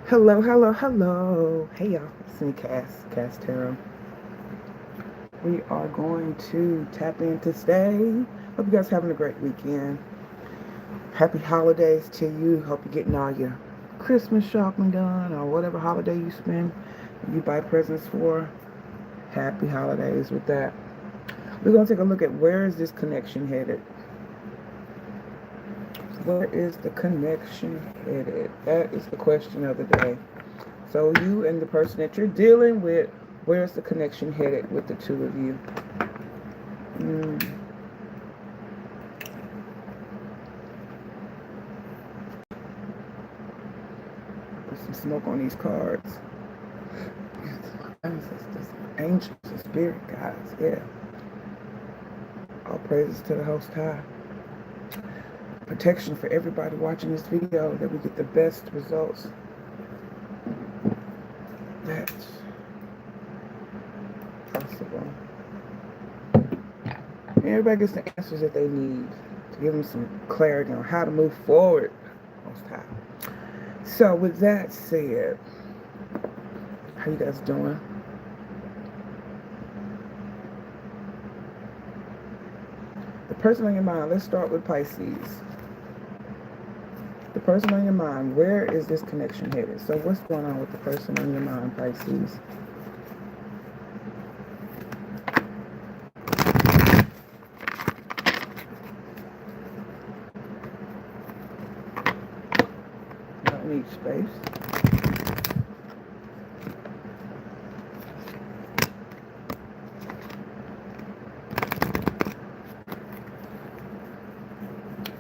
Hello, hello, hello. Hey y'all, it's me, Cass Tarot. We are going to tap in today. Hope you guys having a great weekend. Happy holidays to you. Hope you're getting all your Christmas shopping done or whatever holiday you spend. You buy presents for. Happy holidays with that. We're going to take a look at where is this connection headed. Where is the connection headed? That is the question of the day. So you and the person that you're dealing with, where's the connection headed with the two of you? Put some smoke on these cards. Ancestors, angels, and spirit guides. Yeah. All praises to the Host High. Protection for everybody watching this video, that we get the best results. That's possible. And everybody gets the answers that they need to give them some clarity on how to move forward. Most high. So with that said, how you guys doing? The person on your mind, let's start with Pisces. The person on your mind, where is this connection headed? So what's going on with the person on your mind, Pisces? Don't need space.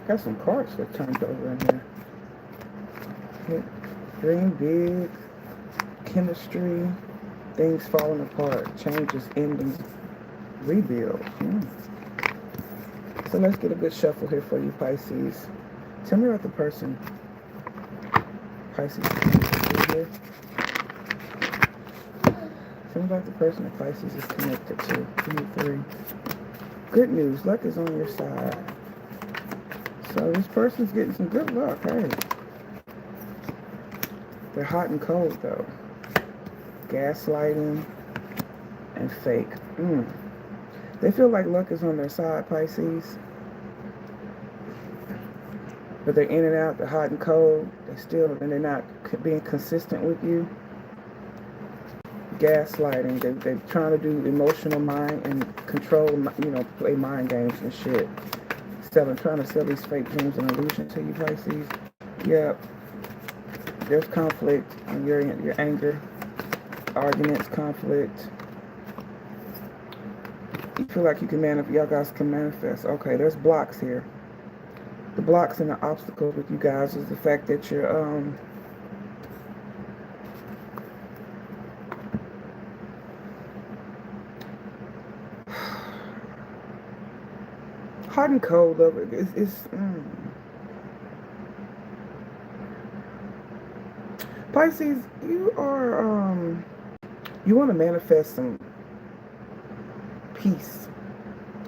Got some cards that turned over in here. Dream big, chemistry, things falling apart, changes, endings, rebuild. So let's get a good shuffle here for you, Pisces. Tell me about the person, Pisces, here. Tell me about the person that Pisces is connected to. Give me three. Good news, luck is on your side. So this person's getting some good luck, hey. They're hot and cold though. Gaslighting and fake. They feel like luck is on their side, Pisces. But they're in and out, they're hot and cold. And they're not being consistent with you. Gaslighting. They're trying to do emotional mind and control, play mind games and shit. Trying to sell these fake dreams and illusions to you, Pisces. Yep. There's conflict and your anger, arguments, conflict. You feel like you can y'all guys can manifest. Okay, there's blocks here. The blocks and the obstacles with you guys is the fact that you're hot and cold. Pisces, you want to manifest some peace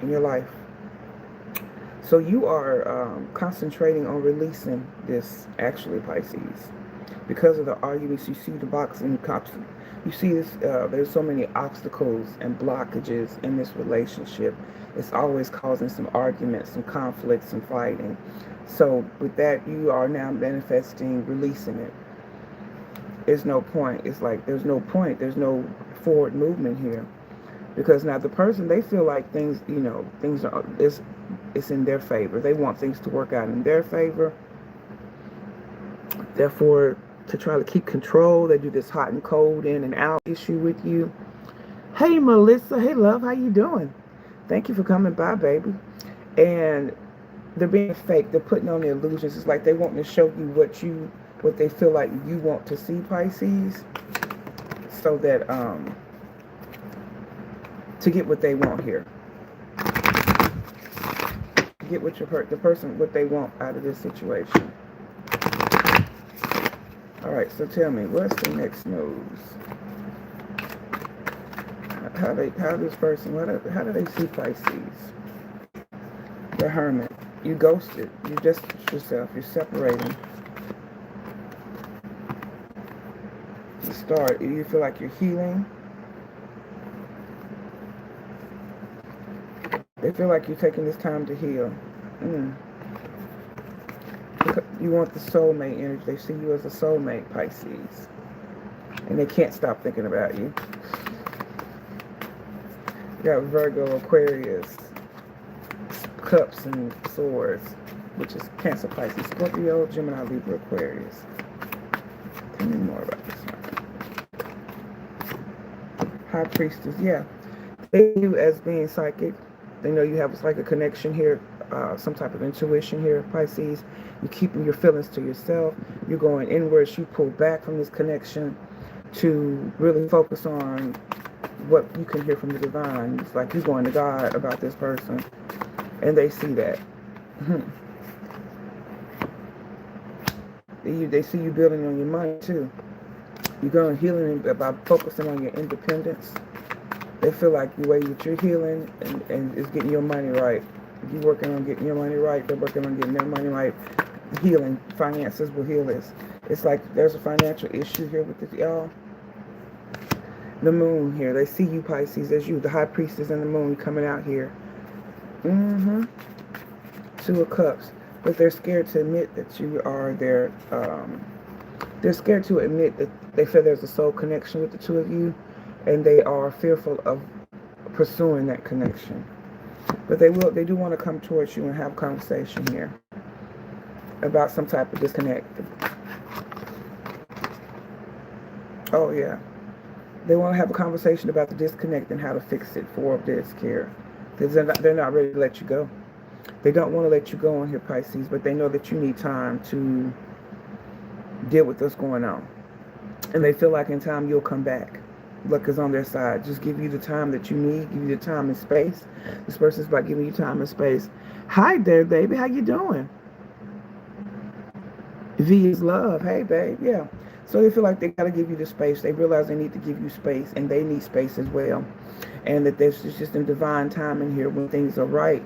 in your life. So you are concentrating on releasing this, actually, Pisces. Because of the arguments, you see the box and you see this, there's so many obstacles and blockages in this relationship. It's always causing some arguments, some conflicts, some fighting. So with that, you are now manifesting, releasing it. There's no point. It's like there's no point. There's no forward movement here. Because now the person, they feel like things are, it's in their favor. They want things to work out in their favor. Therefore, to try to keep control, they do this hot and cold, in and out issue with you. Hey, Melissa. Hey, love. How you doing? Thank you for coming by, baby. And they're being fake. They're putting on the illusions. It's like they want to show you what they feel like you want to see, Pisces, so that to get what they want here. Get what the person, what they want out of this situation. All right, so tell me, what's the next moves? How do they see Pisces? The Hermit. You ghosted. You distanced yourself. You're separating. Start. You feel like you're healing. They feel like you're taking this time to heal. You want the soulmate energy. They see you as a soulmate, Pisces. And they can't stop thinking about you. You got Virgo, Aquarius, Cups and Swords, which is Cancer, Pisces, Scorpio, Gemini, Libra, Aquarius. Tell me more about this one. High Priestess, yeah. They see you as being psychic. They know you have like a connection here, some type of intuition here, Pisces. You're keeping your feelings to yourself. You're going inwards. You pull back from this connection to really focus on what you can hear from the divine. It's like you're going to God about this person, and they see that. They see you building on your money too. You're going healing by focusing on your independence. They feel like the way that you're healing and is getting your money right. You're working on getting your money right. They're working on getting their money right. Healing. Finances will heal this. It's like there's a financial issue here with this, y'all. The moon here. They see you, Pisces, as you. The high priestess and the moon coming out here. Two of Cups. But they're scared to admit that you are their... they're scared to admit that they feel there's a soul connection with the two of you. And they are fearful of pursuing that connection. But they do want to come towards you and have a conversation here about some type of disconnect. Oh, yeah. They want to have a conversation about the disconnect and how to fix it for this care. Because they're not ready to let you go. They don't want to let you go on here, Pisces, but they know that you need time to deal with what's going on. And they feel like in time you'll come back. Luck is on their side. Just give you the time that you need. Give you the time and space. This person's about giving you time and space. Hi there, baby. How you doing? V is love. Hey, babe. Yeah. So they feel like they got to give you the space. They realize they need to give you space, and they need space as well. And that there's just a divine time in here when things are right.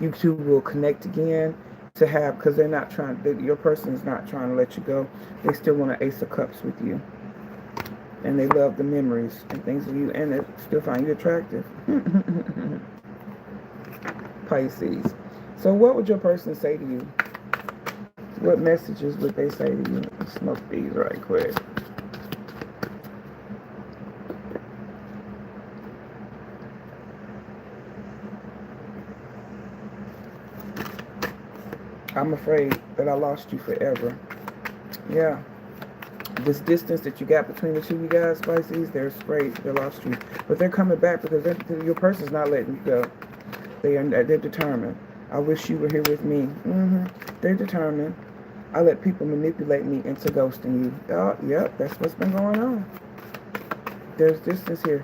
You two will connect again to have, because they're not trying, your person is not trying to let you go. They still want an Ace of Cups with you. And they love the memories and things of you, and they still find you attractive. Pisces. So what would your person say to you? What messages would they say to you? Let's smoke these right quick. I'm afraid that I lost you forever. Yeah. This distance that you got between the two of you guys, Pisces, they're afraid they lost you. But they're coming back because your person's not letting you go. They're determined. I wish you were here with me. They're determined. I let people manipulate me into ghosting you. Oh, yep, that's what's been going on. There's distance here.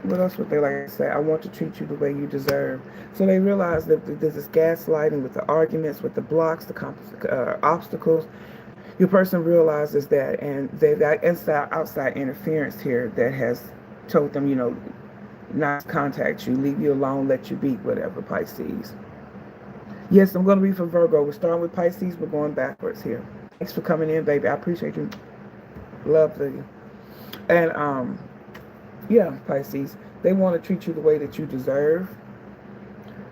What else would they like to say? I want to treat you the way you deserve. So they realize that there's this gaslighting with the arguments, with the blocks, the obstacles. Your person realizes that, and they've got outside interference here that has told them, not to contact you, leave you alone, let you be, whatever, Pisces. Yes, I'm going to read for Virgo. We're starting with Pisces. We're going backwards here. Thanks for coming in, baby. I appreciate you. Love you. And, yeah, Pisces, they want to treat you the way that you deserve.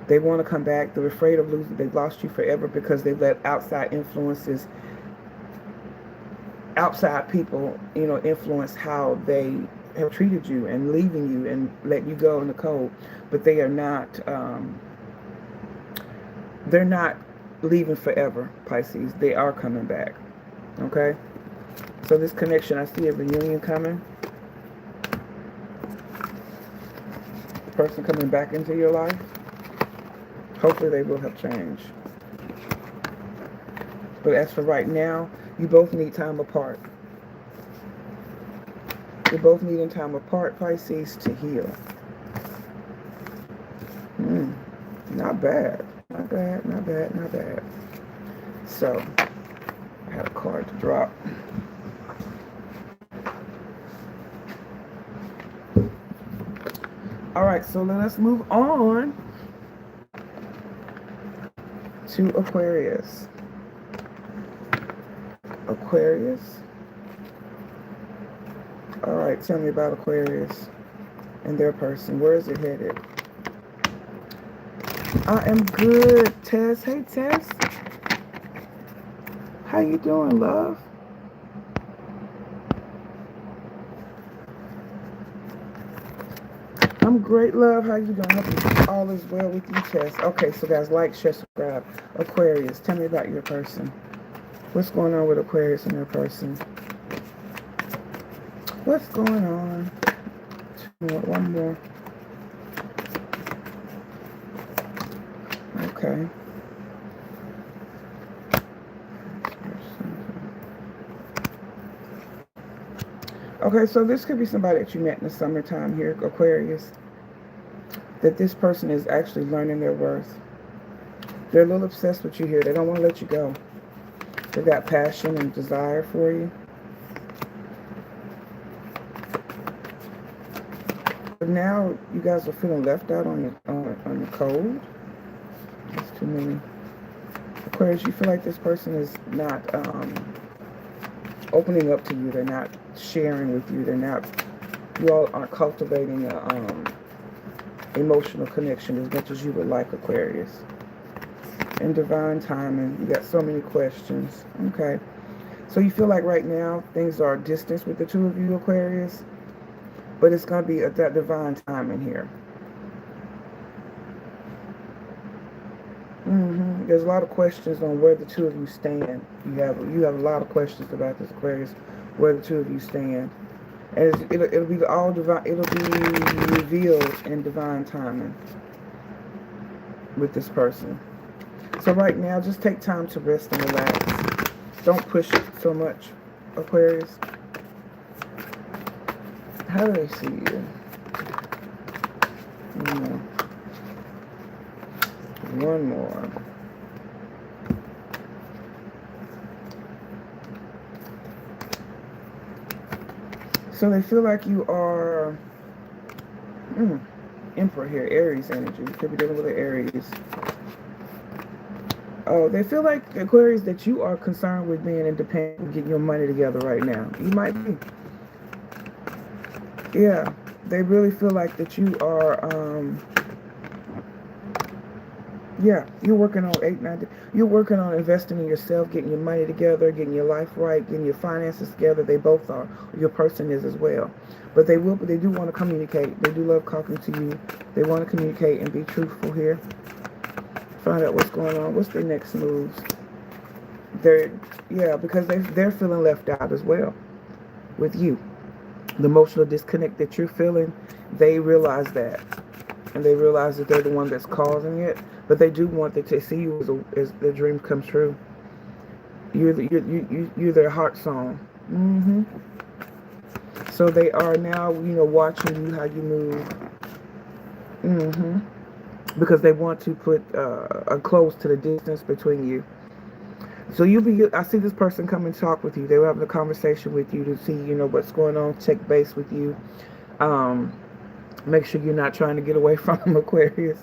They want to come back. They're afraid of losing. They've lost you forever because they've let outside influences, outside people, influence how they have treated you and leaving you and let you go in the cold. But they are not, they're not leaving forever, Pisces. They are coming back. Okay? So this connection, I see a reunion coming. Person coming back into your life. Hopefully they will have changed. But as for right now, you both need time apart. You're both needing time apart, Pisces, to heal. Not bad. Not bad, not bad, not bad. So, I had a card to drop. Alright, so let us move on to Aquarius. Aquarius, All right, tell me about Aquarius and their person. Where is it headed? I am good, Tess. Hey, Tess. How you doing, love? I'm great, love. How you doing? Hope all is well with you, Tess. Okay, so guys, like, share, subscribe. Aquarius, tell me about your person. What's going on with Aquarius and their person? What's going on? One more. Okay. Okay, so this could be somebody that you met in the summertime here, Aquarius. That this person is actually learning their worth. They're a little obsessed with you here. They don't want to let you go. They got passion and desire for you. But now you guys are feeling left out on the cold. That's too many. Aquarius, you feel like this person is not opening up to you. They're not sharing with you. They're not. You all aren't cultivating a emotional connection as much as you would like, Aquarius. In divine timing, you got so many questions. Okay, so you feel like right now things are distance with the two of you, Aquarius, but it's going to be at that divine timing here. There's a lot of questions on where the two of you stand. You have a lot of questions about this, Aquarius, where the two of you stand, and it'll be all divine. It'll be revealed in divine timing with this person. So right now, just take time to rest and relax. Don't push it so much, Aquarius. How do they see you? One more. So they feel like you are Emperor here, Aries energy. You could be dealing with an Aries. Oh, they feel like, Aquarius, that you are concerned with being independent and getting your money together right now. You might be. Yeah, they really feel like that you are, yeah, you're working on you're working on investing in yourself, getting your money together, getting your life right, getting your finances together. They both are. Your person is as well. But they do want to communicate. They do love talking to you. They want to communicate and be truthful here. Find out what's going on. What's their next moves? Because they're feeling left out as well with you. The emotional disconnect that you're feeling, they realize that. And they realize that they're the one that's causing it. But they do want to see you as the dream comes true. You're their heart song. So they are now, watching you, how you move. Because they want to put a close to the distance between you. So I see this person come and talk with you. They will have a conversation with you to see, what's going on, check base with you. Make sure you're not trying to get away from them, Aquarius.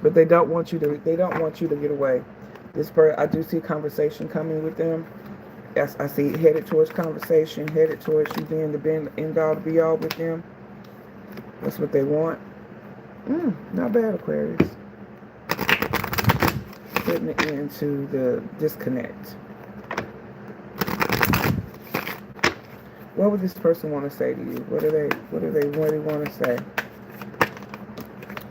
But they don't want you to get away. I do see a conversation coming with them. Yes, I see headed towards conversation, headed towards you being the end all to be all with them. That's what they want. Not bad, Aquarius. Putting it into the disconnect. What would this person want to say to you? What do they really want to say?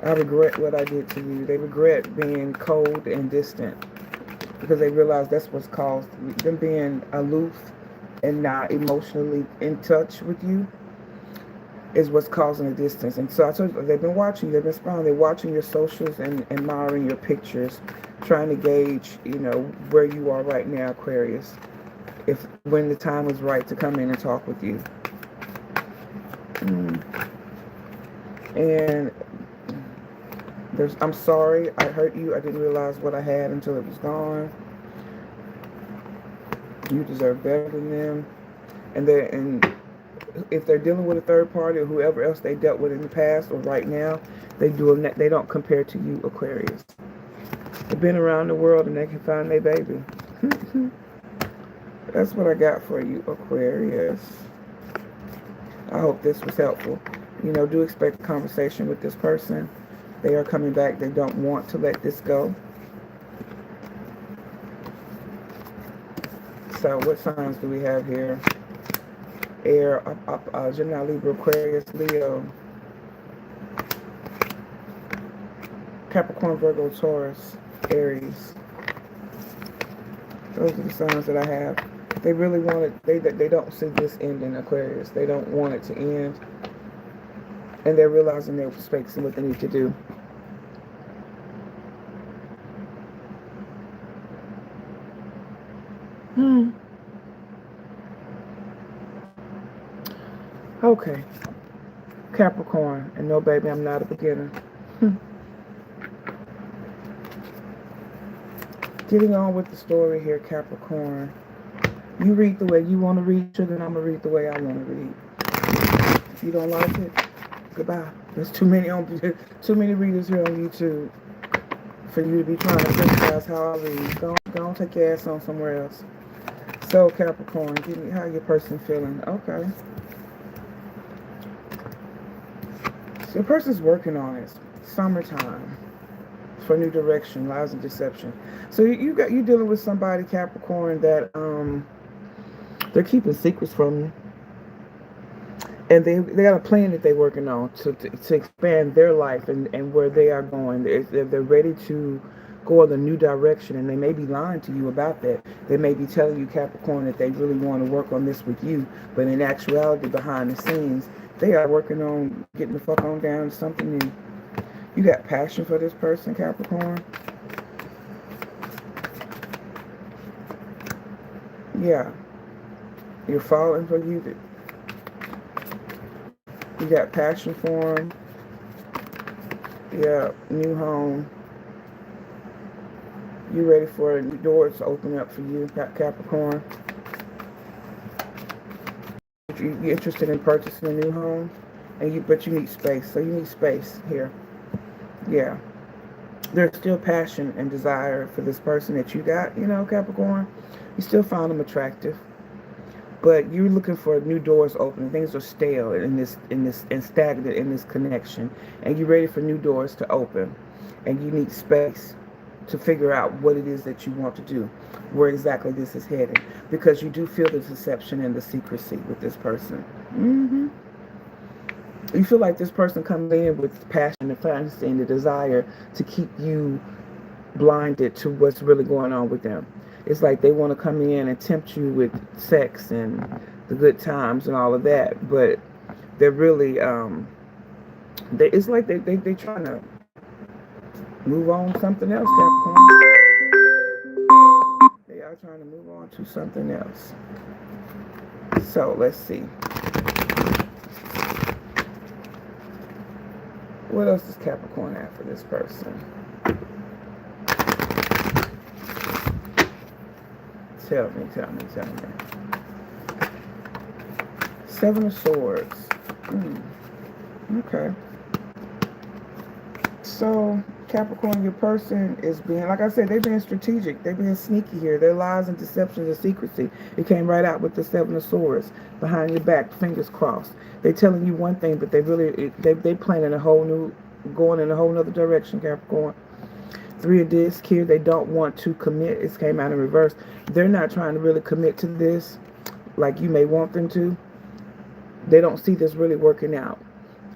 I regret what I did to you. They regret being cold and distant because they realize that's what's caused them being aloof and not emotionally in touch with you. Is what's causing the distance. And so I told you, they've been watching you, they've been spying, they're watching your socials and admiring your pictures, trying to gauge, where you are right now, Aquarius, when the time is right to come in and talk with you. And I'm sorry, I hurt you, I didn't realize what I had until it was gone. You deserve better than them. And if they're dealing with a third party or whoever else they dealt with in the past or right now, they don't compare to you, Aquarius. They've been around the world and they can find their baby. That's what I got for you, Aquarius. I hope this was helpful. You know, do expect a conversation with this person. They are coming back. They don't want to let this go. So what signs do we have here? Air, Gemini, Libra, Aquarius, Leo, Capricorn, Virgo, Taurus, Aries. Those are the signs that I have. They really want it. They don't see this end in Aquarius. They don't want it to end. And they're realizing their mistakes and what they need to do. Okay. Capricorn. And no, baby, I'm not a beginner. Getting on with the story here, Capricorn. You read the way you want to read, sugar, and I'm going to read the way I want to read. If you don't like it, goodbye. There's too many readers here on YouTube for you to be trying to criticize how I read. Don't take your ass on somewhere else. So, Capricorn, give me how your person feeling. Okay. So your person's working on it. Summertime. For new direction, lies and deception. So you're dealing with somebody, Capricorn, that they're keeping secrets from you, and they got a plan that they're working on to expand their life and where they are going. They're ready to go in a new direction, and they may be lying to you about that. They may be telling you, Capricorn, that they really want to work on this with you, but in actuality, behind the scenes, they are working on getting the fuck on down to something new. You got passion for this person, Capricorn. Yeah. You're falling for you. You got passion for him. Yeah. New home. You ready for a new door to open up for you, Capricorn. You're interested in purchasing a new home, but you need space. So you need space here. Yeah. There's still passion and desire for this person that you got, you know, Capricorn. You still find them attractive, but you're looking for new doors open. Things are stale and stagnant in this connection, and you're ready for new doors to open, and you need space to figure out what it is that you want to do, where exactly this is heading, because you do feel the deception and the secrecy with this person. You feel like this person comes in with passion and fantasy and the desire to keep you blinded to what's really going on with them. It's like they want to come in and tempt you with sex and the good times and all of that, but they're really, it's like they're trying to move on to something else, Capricorn. They are trying to move on to something else. So let's see. What else does Capricorn have for this person? Tell me. Seven of Swords. Okay. So, Capricorn, your person is being, like I said, they're being strategic. They're being sneaky here. Their lies and deceptions and secrecy. It came right out with the Seven of Swords. Behind your back, fingers crossed. They're telling you one thing, but they planning going in a whole nother direction, Capricorn. Three of Discs here. They don't want to commit. It came out in reverse. They're not trying to really commit to this like you may want them to. They don't see this really working out.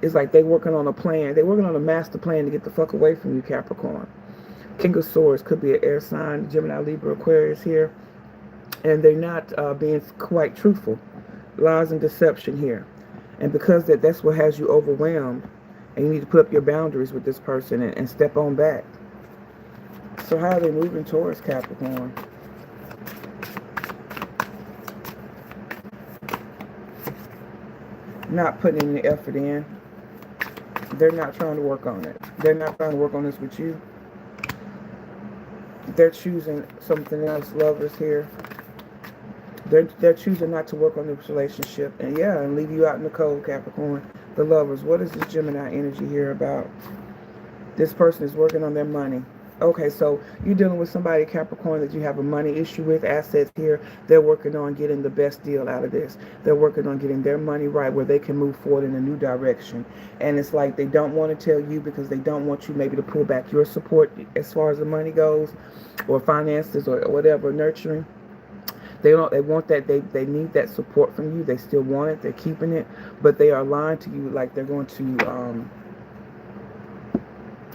It's like they're working on a plan. They're working on a master plan to get the fuck away from you, Capricorn. King of Swords could be an air sign, Gemini, Libra, Aquarius here. And they're not being quite truthful. Lies and deception here. And because that's what has you overwhelmed, and you need to put up your boundaries with this person and step on back. So how are they moving towards Capricorn? Not putting any effort in. They're not trying to work on it. They're not trying to work on this with you. They're choosing something else, lovers here. They're choosing not to work on this relationship and leave you out in the cold, Capricorn. The lovers. What is this Gemini energy here about? This person is working on their money. Okay, so you're dealing with somebody, Capricorn, that you have a money issue with, assets here. They're working on getting the best deal out of this. They're working on getting their money right where they can move forward in a new direction. And it's like they don't want to tell you because they don't want you maybe to pull back your support as far as the money goes or finances or whatever, nurturing. They don't. They want that. They need that support from you. They still want it. They're keeping it, but they are lying to you like they're going to.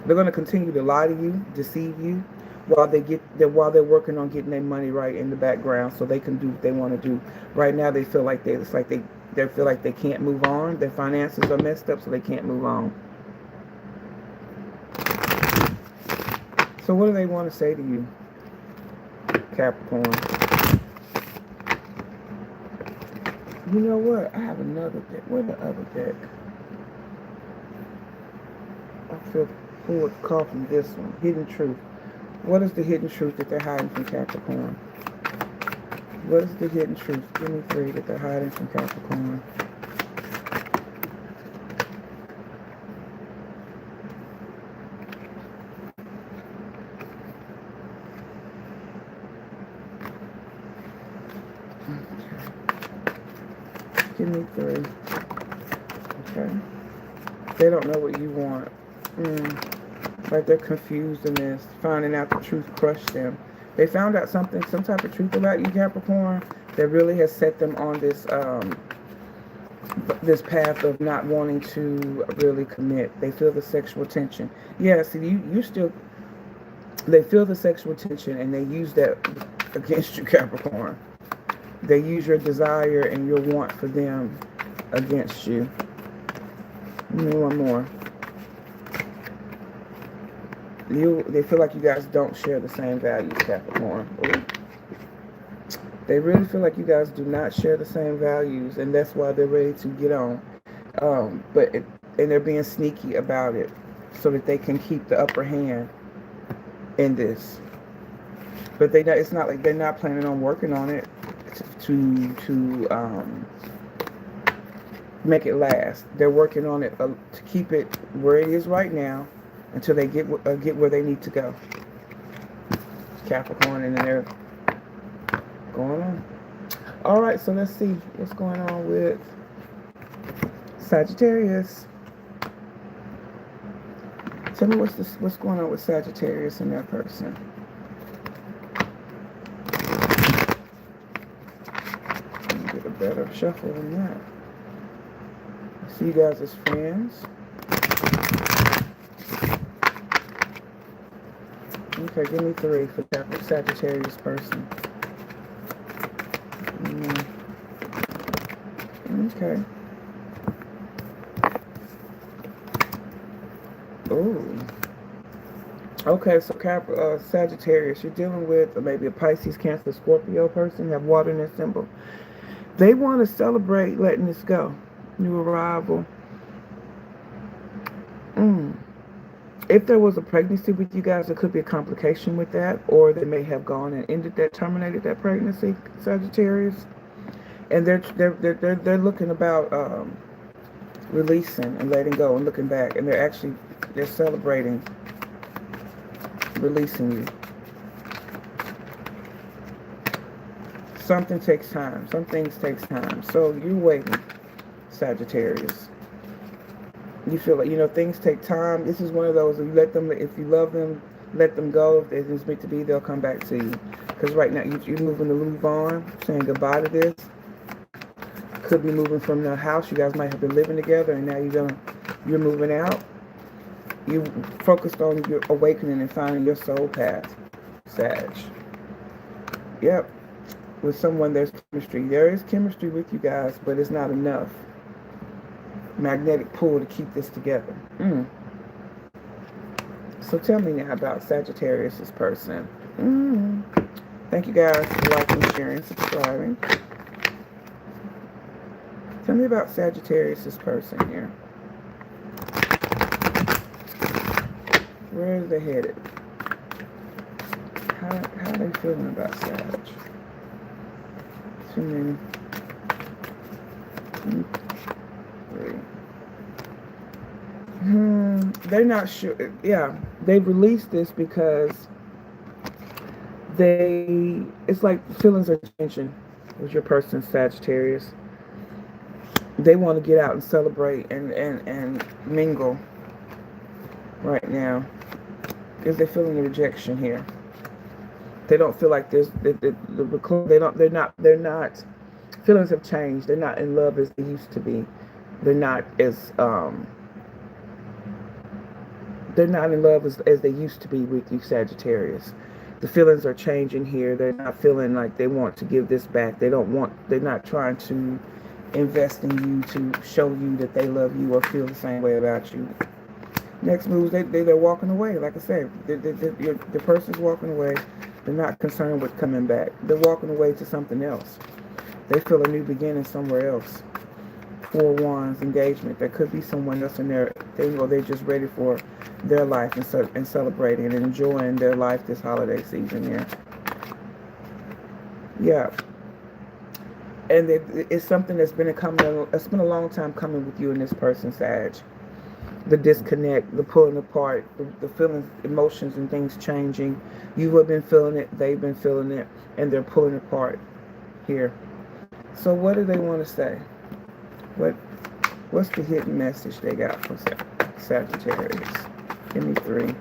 They're going to continue to lie to you, deceive you, while they're working on getting their money right in the background, so they can do what they want to do. Right now, they feel like they feel like they can't move on. Their finances are messed up, so they can't move on. So what do they want to say to you, Capricorn? You know what? I have another deck. Where's the other deck? I feel pulled call from this one. Hidden truth. What is the hidden truth that they're hiding from Capricorn? What is the hidden truth? Give me 3 that they're hiding from Capricorn. Give me 3. Okay. They don't know what you want. Like they're confused in this. Finding out the truth crushed them. They found out some type of truth about you, Capricorn, that really has set them on this path of not wanting to really commit. They feel the sexual tension. Yeah, see, you still. They feel the sexual tension and they use that against you, Capricorn. They use your desire and your want for them against you. Give me one more. They feel like you guys don't share the same values, Capricorn. Ooh. They really feel like you guys do not share the same values, and that's why they're ready to get on. And they're being sneaky about it so that they can keep the upper hand in this. But it's not like they're not planning on working on it to make it last. They're working on it to keep it where it is right now until they get where they need to go. Capricorn, and then they're going on. All right, so let's see what's going on with Sagittarius. Tell me what's going on with Sagittarius and that person. Let me get a better shuffle than that. I see you guys as friends. Okay, give me 3 for that Sagittarius person. Okay. Ooh. Okay, so Sagittarius, you're dealing with maybe a Pisces, Cancer, Scorpio person, have water in their symbol. They want to celebrate letting this go. New arrival. If there was a pregnancy with you guys, there could be a complication with that, or they may have gone and terminated that pregnancy, Sagittarius. And they're looking about releasing and letting go and looking back, and they're celebrating releasing you. Something takes time. Some things takes time. So you're waiting, Sagittarius. You feel like, things take time. This is one of those, if you love them, let them go. If it's meant to be, they'll come back to you. Because right now, you're moving to move on, saying goodbye to this. Could be moving from the house. You guys might have been living together, and now you're moving out. You focused on your awakening and finding your soul path, Sag. Yep. With someone, there's chemistry. There is chemistry with you guys, but it's not enough magnetic pull to keep this together. So tell me now about Sagittarius' person. Thank you guys for liking, sharing, subscribing. Tell me about Sagittarius' person here. Where are they headed? How are they feeling about Sag? Too many. 3. they're not sure. Yeah, they released this because it's like feelings are changing with your person, Sagittarius. They want to get out and celebrate and mingle right now because they're feeling the rejection here. They don't feel like there's they're not feelings have changed. They're not in love as they used to be. They're not in love as they used to be with you, Sagittarius. The feelings are changing here. They're not feeling like they want to give this back. They're not trying to invest in you to show you that they love you or feel the same way about you. Next move, they're walking away. Like I said, the person's walking away. They're not concerned with coming back. They're walking away to something else. They feel a new beginning somewhere else. 4 Wands engagement. There could be someone else in there. They're just ready for their life and celebrating and enjoying their life this holiday season. Yeah. And it's something that's been it's been a long time coming with you and this person, Sag. The disconnect, the pulling apart, the feelings, emotions, and things changing. You have been feeling it, they've been feeling it, and they're pulling apart here. So what do they want to say? What's the hidden message they got from Sagittarius? Give me 3.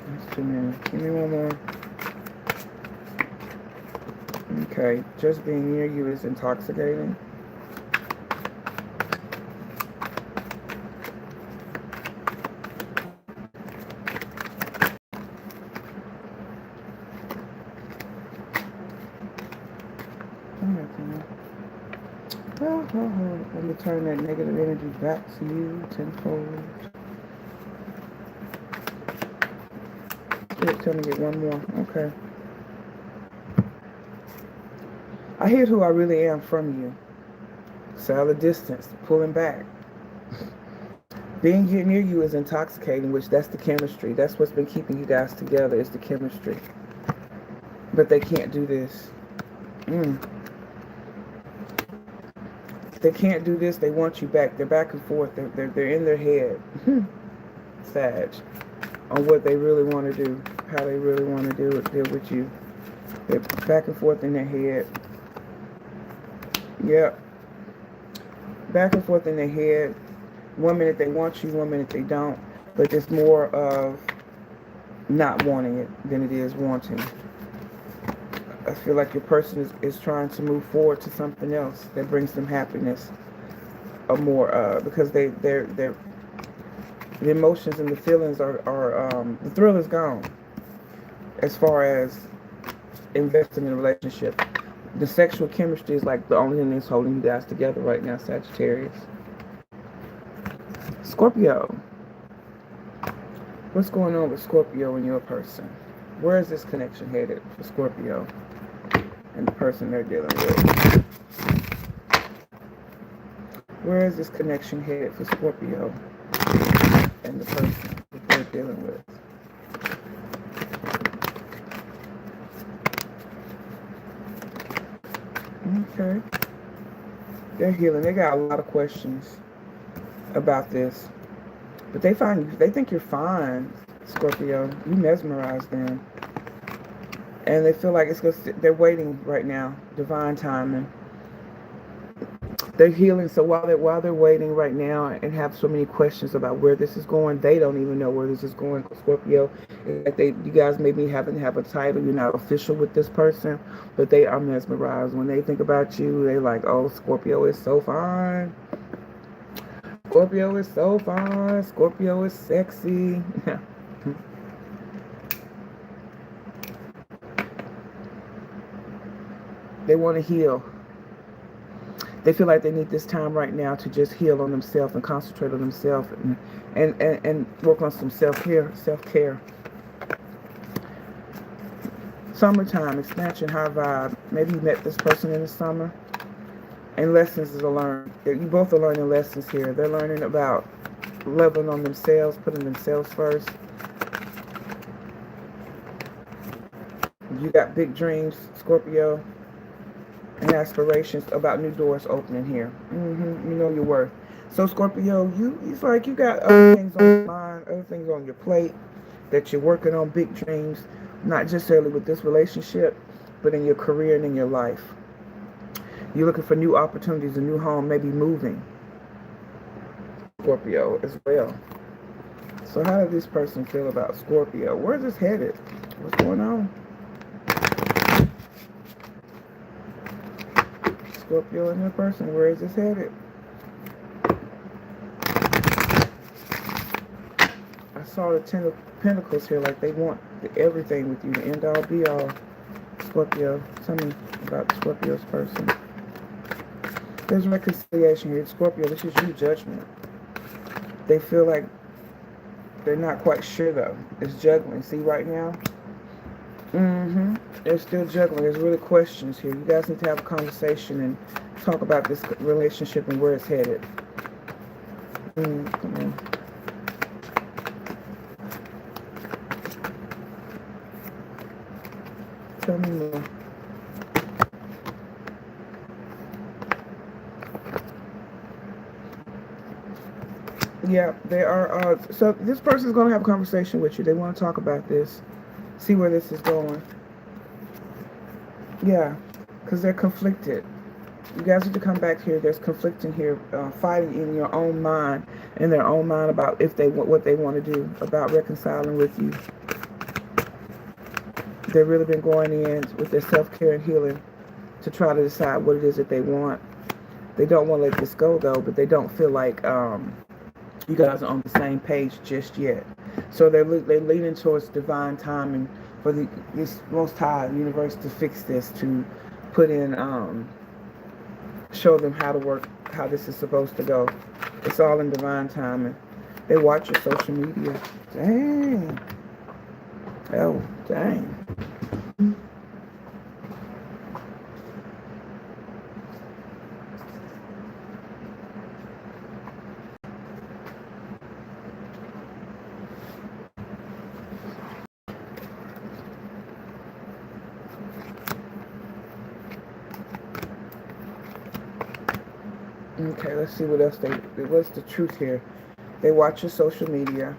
That's too many. Give me one more. Okay, just being near you is intoxicating. Let me turn that negative energy back to you tenfold. Tell me to get one more. Okay. I hear who I really am from you. Solid distance, pulling back. Being here near you is intoxicating, which that's the chemistry. That's what's been keeping you guys together, is the chemistry. But they can't do this. They can't do this. They want you back. They're back and forth. They're in their head. Sag. On what they really want to do. How they really want to deal with you. They're back and forth in their head. Yep. Back and forth in their head. 1 minute they want you, 1 minute they don't. But it's more of not wanting it than it is wanting. I feel like your person is trying to move forward to something else that brings them happiness, or more, because the emotions and the feelings are the thrill is gone as far as investing in a relationship. The sexual chemistry is like the only thing that's holding you guys together right now, Sagittarius. Scorpio. What's going on with Scorpio and your person? Where is this connection headed for Scorpio and the person they're dealing with? Where is this connection headed for Scorpio and the person that they're dealing with? Okay. They're healing. They got a lot of questions about this. But they think you're fine, Scorpio. You mesmerize them. And they feel like they're waiting right now. Divine timing. They're healing. So while they're waiting right now and have so many questions about where this is going, they don't even know where this is going, Scorpio. Like you guys maybe haven't have a title. You're not official with this person, but they are mesmerized. When they think about you, they're like, oh, Scorpio is so fine. Scorpio is so fine. Scorpio is sexy. They want to heal. They feel like they need this time right now to just heal on themselves and concentrate on themselves and work on some self-care. Summertime, expansion, high vibe. Maybe you met this person in the summer. And lessons are learned. You both are learning lessons here. They're learning about leveling on themselves, putting themselves first. You got big dreams, Scorpio. aspirations about new doors opening here. You know your worth. So Scorpio, it's like you got other things on your mind, other things on your plate that you're working on, big dreams, not necessarily with this relationship, but in your career and in your life. You're looking for new opportunities, a new home, maybe moving. Scorpio as well. So how does this person feel about Scorpio? Where's this headed? What's going on? Scorpio and their person, where is this headed? I saw the Ten of Pentacles here, like they want everything with you, the end all be all. Scorpio, tell me about Scorpio's person. There's reconciliation here. Scorpio, this is your judgment. They feel like they're not quite sure though. It's juggling. See right now? They're still juggling. There's really questions here. You guys need to have a conversation and talk about this relationship and where it's headed. Come on. Tell me more. Yeah, they are. So this person's going to have a conversation with you. They want to talk about this. See where this is going. Yeah, because they're conflicted. You guys need to come back here. There's conflicting here, fighting in your own mind, in their own mind about if they what they want to do, about reconciling with you. They've really been going in with their self-care and healing to try to decide what it is that they want. They don't want to let this go though, but they don't feel like you guys are on the same page just yet. So they're leaning towards divine timing for this Most High universe to fix this, to put in, show them how to work, how this is supposed to go. It's all in divine timing. They watch your social media. Dang. Oh, dang. Okay, let's see what else what's the truth here. They watch your social media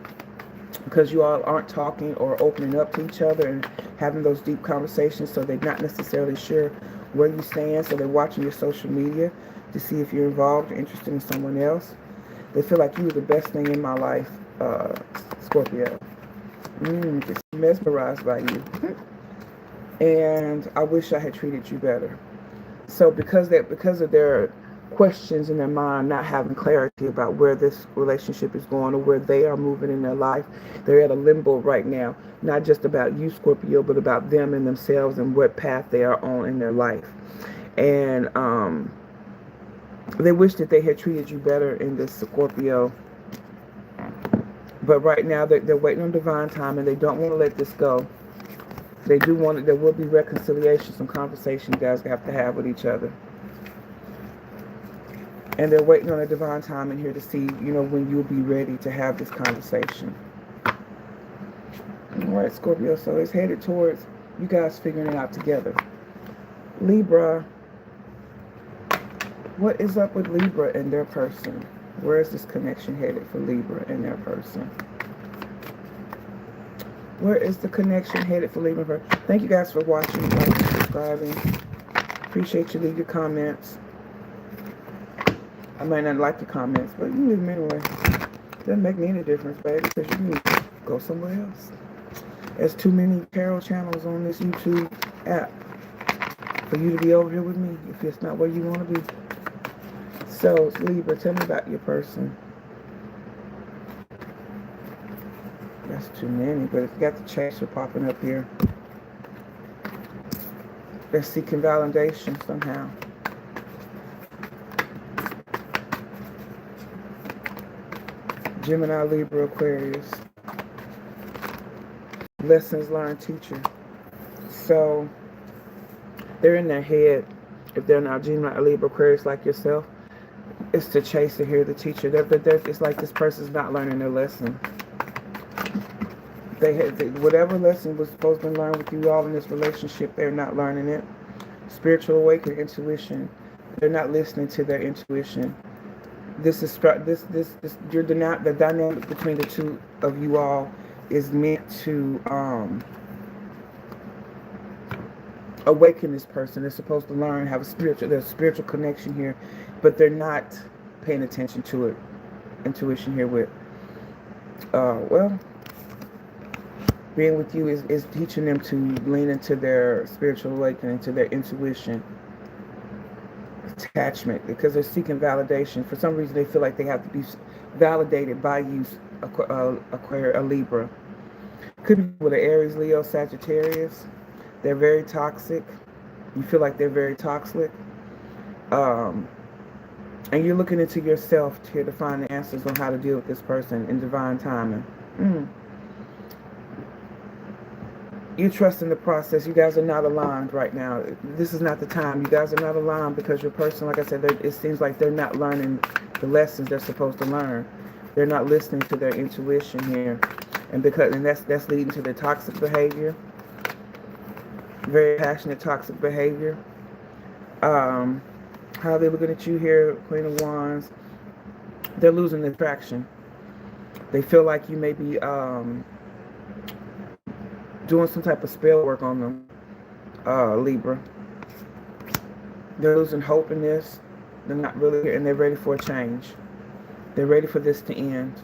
because you all aren't talking or opening up to each other and having those deep conversations, so they're not necessarily sure where you stand. So they're watching your social media to see if you're involved or interested in someone else. They feel like you were the best thing in my life, Scorpio. Just mesmerized by you. And I wish I had treated you better. So because of their questions in their mind, not having clarity about where this relationship is going or where they are moving in their life, they're at a limbo right now, not just about you, Scorpio, but about them and themselves and what path they are on in their life. And they wish that they had treated you better in this, Scorpio, but right now they're waiting on divine time and they don't want to let this go. They do want it. There will be reconciliation, some conversation you guys have to have with each other. And they're waiting on a divine time in here to see, when you'll be ready to have this conversation. All right, Scorpio, so it's headed towards you guys figuring it out together. Libra, what is up with Libra and their person? Where is this connection headed for Libra and their person? Where is the connection headed for Libra? Thank you guys for watching, liking, subscribing. Appreciate you. Leave your comments. I might not like the comments, but you leave them anyway. Doesn't make me any difference, baby, because you need to go somewhere else. There's too many tarot channels on this YouTube app for you to be over here with me if it's not where you want to be. So, Libra, tell me about your person. That's too many, but it's got the chaser popping up here. They're seeking validation somehow. Gemini, Libra, Aquarius. Lessons learned teacher. So they're in their head. If they're not Gemini, Libra, Aquarius like yourself, it's the chaser here, the teacher. It's like this person's not learning their lesson. Whatever lesson was supposed to learn with you all in this relationship, they're not learning it. Spiritual awakening, intuition. They're not listening to their intuition. This is the dynamic between the two of you all is meant to awaken this person. They're supposed to learn, have there's a spiritual connection here, but they're not paying attention to it. Intuition here with well, being with you is teaching them to lean into their spiritual awakening, to their intuition, attachment, because they're seeking validation. For some reason, they feel like they have to be validated by you, a Libra. Could be with an Aries, Leo, Sagittarius. They're very toxic. You feel like they're very toxic. And you're looking into yourself here to find the answers on how to deal with this person in divine timing. You trust in the process. You guys are not aligned right now. This is not the time. You guys are not aligned because your person, like I said, it seems like they're not learning the lessons they're supposed to learn. They're not listening to their intuition here, and that's leading to their toxic behavior. Very passionate, toxic behavior. How are they looking at you here, Queen of Wands? They're losing their traction. They feel like you may be doing some type of spell work on them, Libra. They're losing hope in this. They're not really here, and they're ready for a change. They're ready for this to end.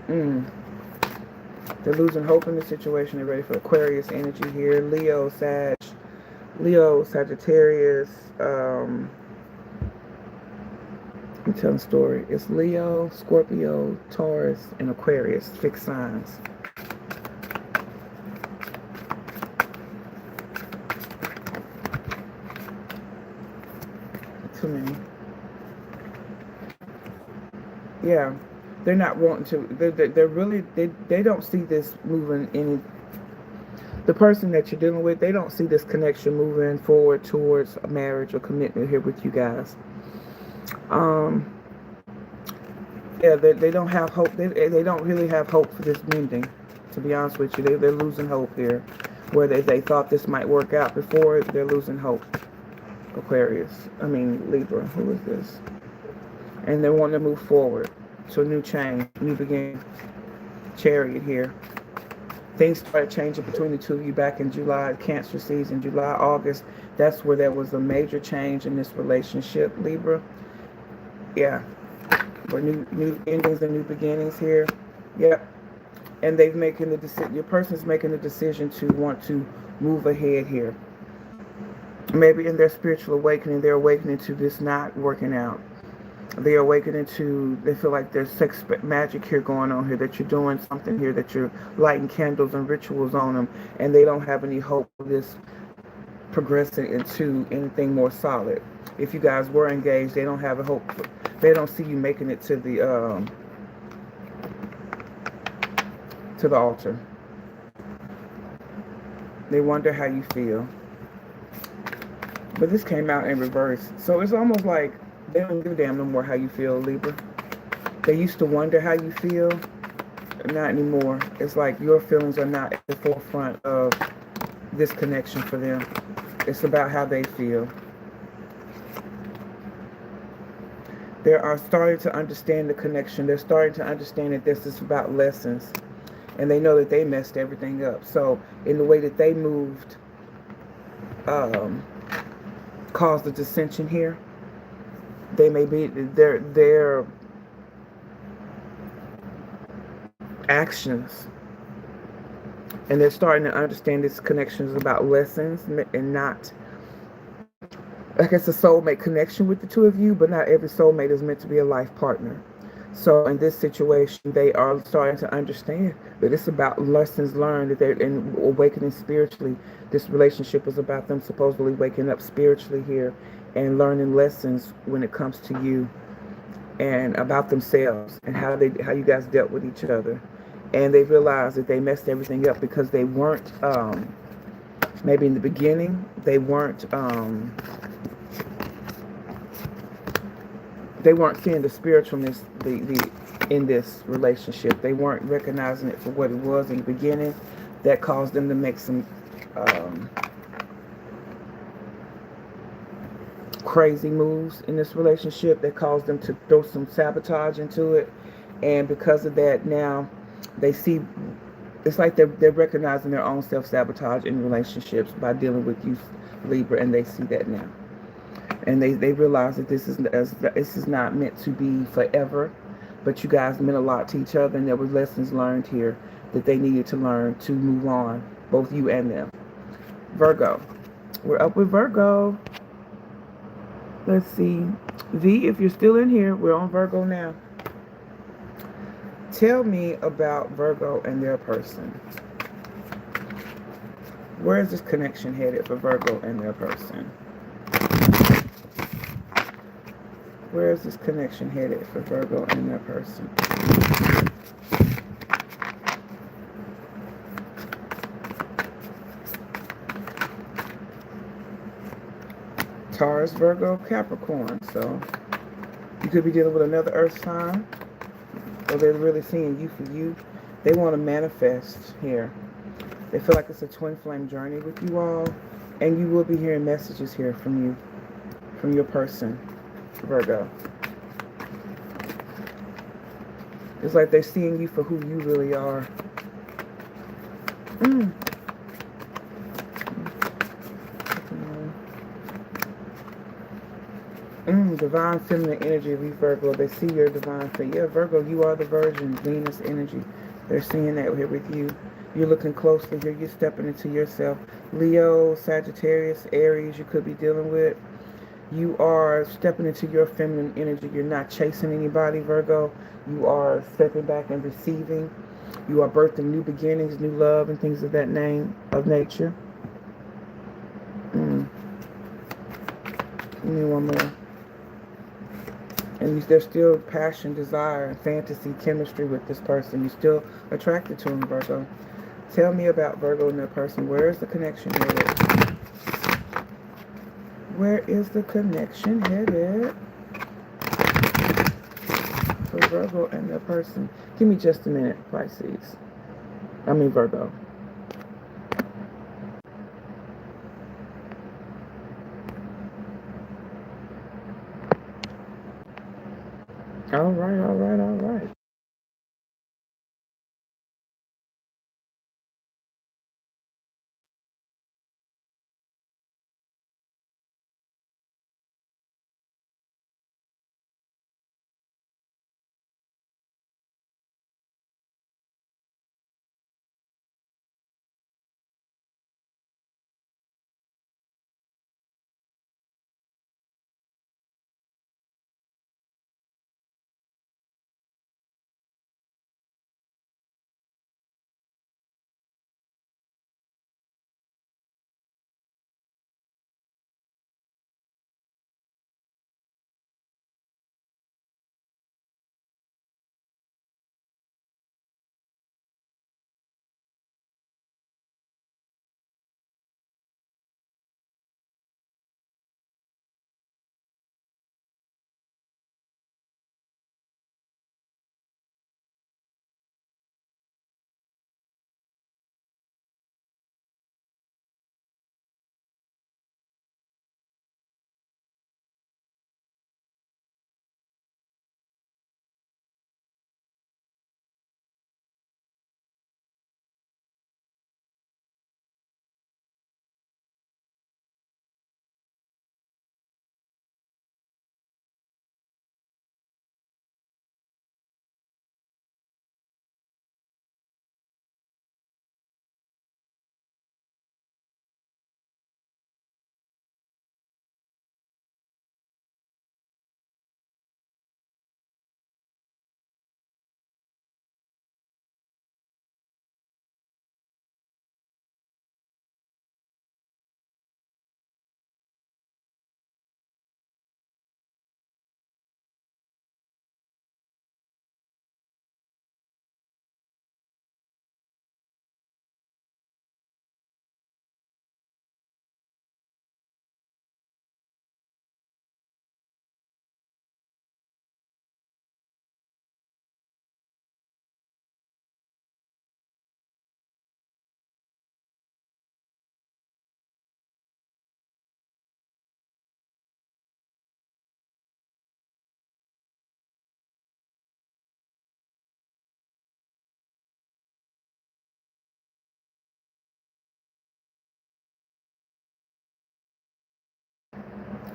They're losing hope in the situation. They're ready for Aquarius energy here. Leo, Sagittarius. I'm telling a story. It's Leo, Scorpio, Taurus, and Aquarius. Fixed signs. Too many. Yeah, they're not wanting to. They're really. They don't see this moving any. The person that you're dealing with, they don't see this connection moving forward towards a marriage or commitment here with you guys. Yeah, they don't have hope. They don't really have hope for this mending. To be honest with you, they're losing hope here. Where they thought this might work out before, they're losing hope. Libra, who is this? And they want to move forward to a new change, new beginning. Chariot here. Things started changing between the two of you back in July, Cancer season, July, August. That's where there was a major change in this relationship, Libra. Yeah. For new endings and new beginnings here. Yep. And they've making the decision. Your person's making the decision to want to move ahead here. Maybe in their spiritual awakening, they're awakening to this not working out. They're awakening to, they feel like there's sex magic here going on here, that you're doing something here, that you're lighting candles and rituals on them, and they don't have any hope of this progressing into anything more solid. If you guys were engaged, they don't have a hope. They don't see you making it to the altar. They wonder how you feel. But this came out in reverse. So it's almost like they don't give a damn no more how you feel, Libra. They used to wonder how you feel. Not anymore. It's like your feelings are not at the forefront of this connection for them. It's about how they feel. They are starting to understand the connection. They're starting to understand that this is about lessons. And they know that they messed everything up. So in the way that they moved, caused the dissension here. They may be their actions, and they're starting to understand this connection is about lessons and not like it's a soulmate connection with the two of you, but not every soulmate is meant to be a life partner. So in this situation, they are starting to understand that it's about lessons learned, that they're in awakening spiritually. This relationship is about them supposedly waking up spiritually here and learning lessons when it comes to you and about themselves and how you guys dealt with each other. And they realized that they messed everything up because they weren't, maybe in the beginning, they weren't seeing the spiritualness in this relationship. They weren't recognizing it for what it was in the beginning. That caused them to make some crazy moves in this relationship that caused them to throw some sabotage into it. And because of that, now they see it's like they're recognizing their own self-sabotage in relationships by dealing with you, Libra, and they see that now. And they realize that this is not meant to be forever, but you guys meant a lot to each other, and there were lessons learned here that they needed to learn to move on, both you and them. Virgo. We're up with Virgo. Let's see. V, if you're still in here, we're on Virgo now. Tell me about Virgo and their person. Where is this connection headed for Virgo and their person? Where is this connection headed for Virgo and their person? Taurus, Virgo, Capricorn. So you could be dealing with another earth sign, or they're really seeing you for you. They want to manifest here. They feel like it's a twin flame journey with you all, and you will be hearing messages here from you, from your person, Virgo. It's like they're seeing you for who you really are. Divine feminine energy of you, Virgo. They see your divine feminine. Yeah, Virgo, you are the Virgin, Venus energy. They're seeing that here with you. You're looking closely here. You're stepping into yourself. Leo, Sagittarius, Aries, you could be dealing with. You are stepping into your feminine energy. You're not chasing anybody, Virgo. You are stepping back and receiving. You are birthing new beginnings, new love, and things of that nature. Give me one more. And there's still passion, desire, fantasy, chemistry with this person. You're still attracted to them, Virgo. Tell me about Virgo and their person. Where is the connection headed? Where is the connection headed for Virgo and their person? Give me just a minute, Pisces. I mean Virgo. All right, all right, all right.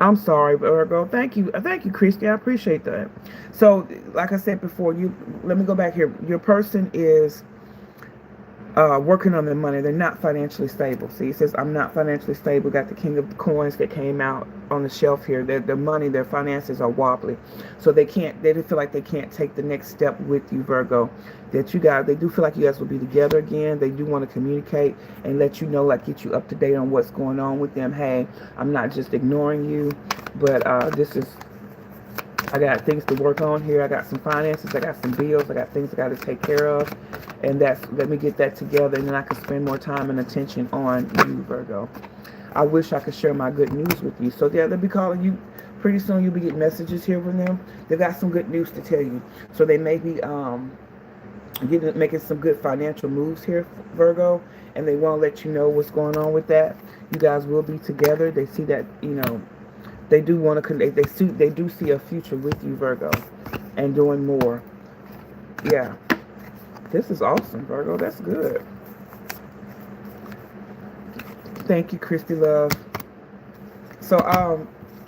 I'm sorry, Virgo. Thank you, Christy. I appreciate that. So, like I said before, let me go back here. Your person is working on their money. They're not financially stable. See, it says, I'm not financially stable. Got the King of Coins that came out on the shelf here. Their money, their finances are wobbly. So they do feel like they can't take the next step with you, Virgo. They do feel like you guys will be together again. They do want to communicate and let you know, like get you up to date on what's going on with them. Hey, I'm not just ignoring you, but I got things to work on here. I got some finances. I got some bills. I got things I got to take care of. And let me get that together, and then I can spend more time and attention on you, Virgo. I wish I could share my good news with you. So, yeah, they'll be calling you. Pretty soon you'll be getting messages here from them. They've got some good news to tell you. So they may be making some good financial moves here, Virgo. And they want to let you know what's going on with that. You guys will be together. They see that, they do want to connect. They do see a future with you, Virgo, and doing more. Yeah, this is awesome, Virgo. That's good. Thank you, Christy Love. So,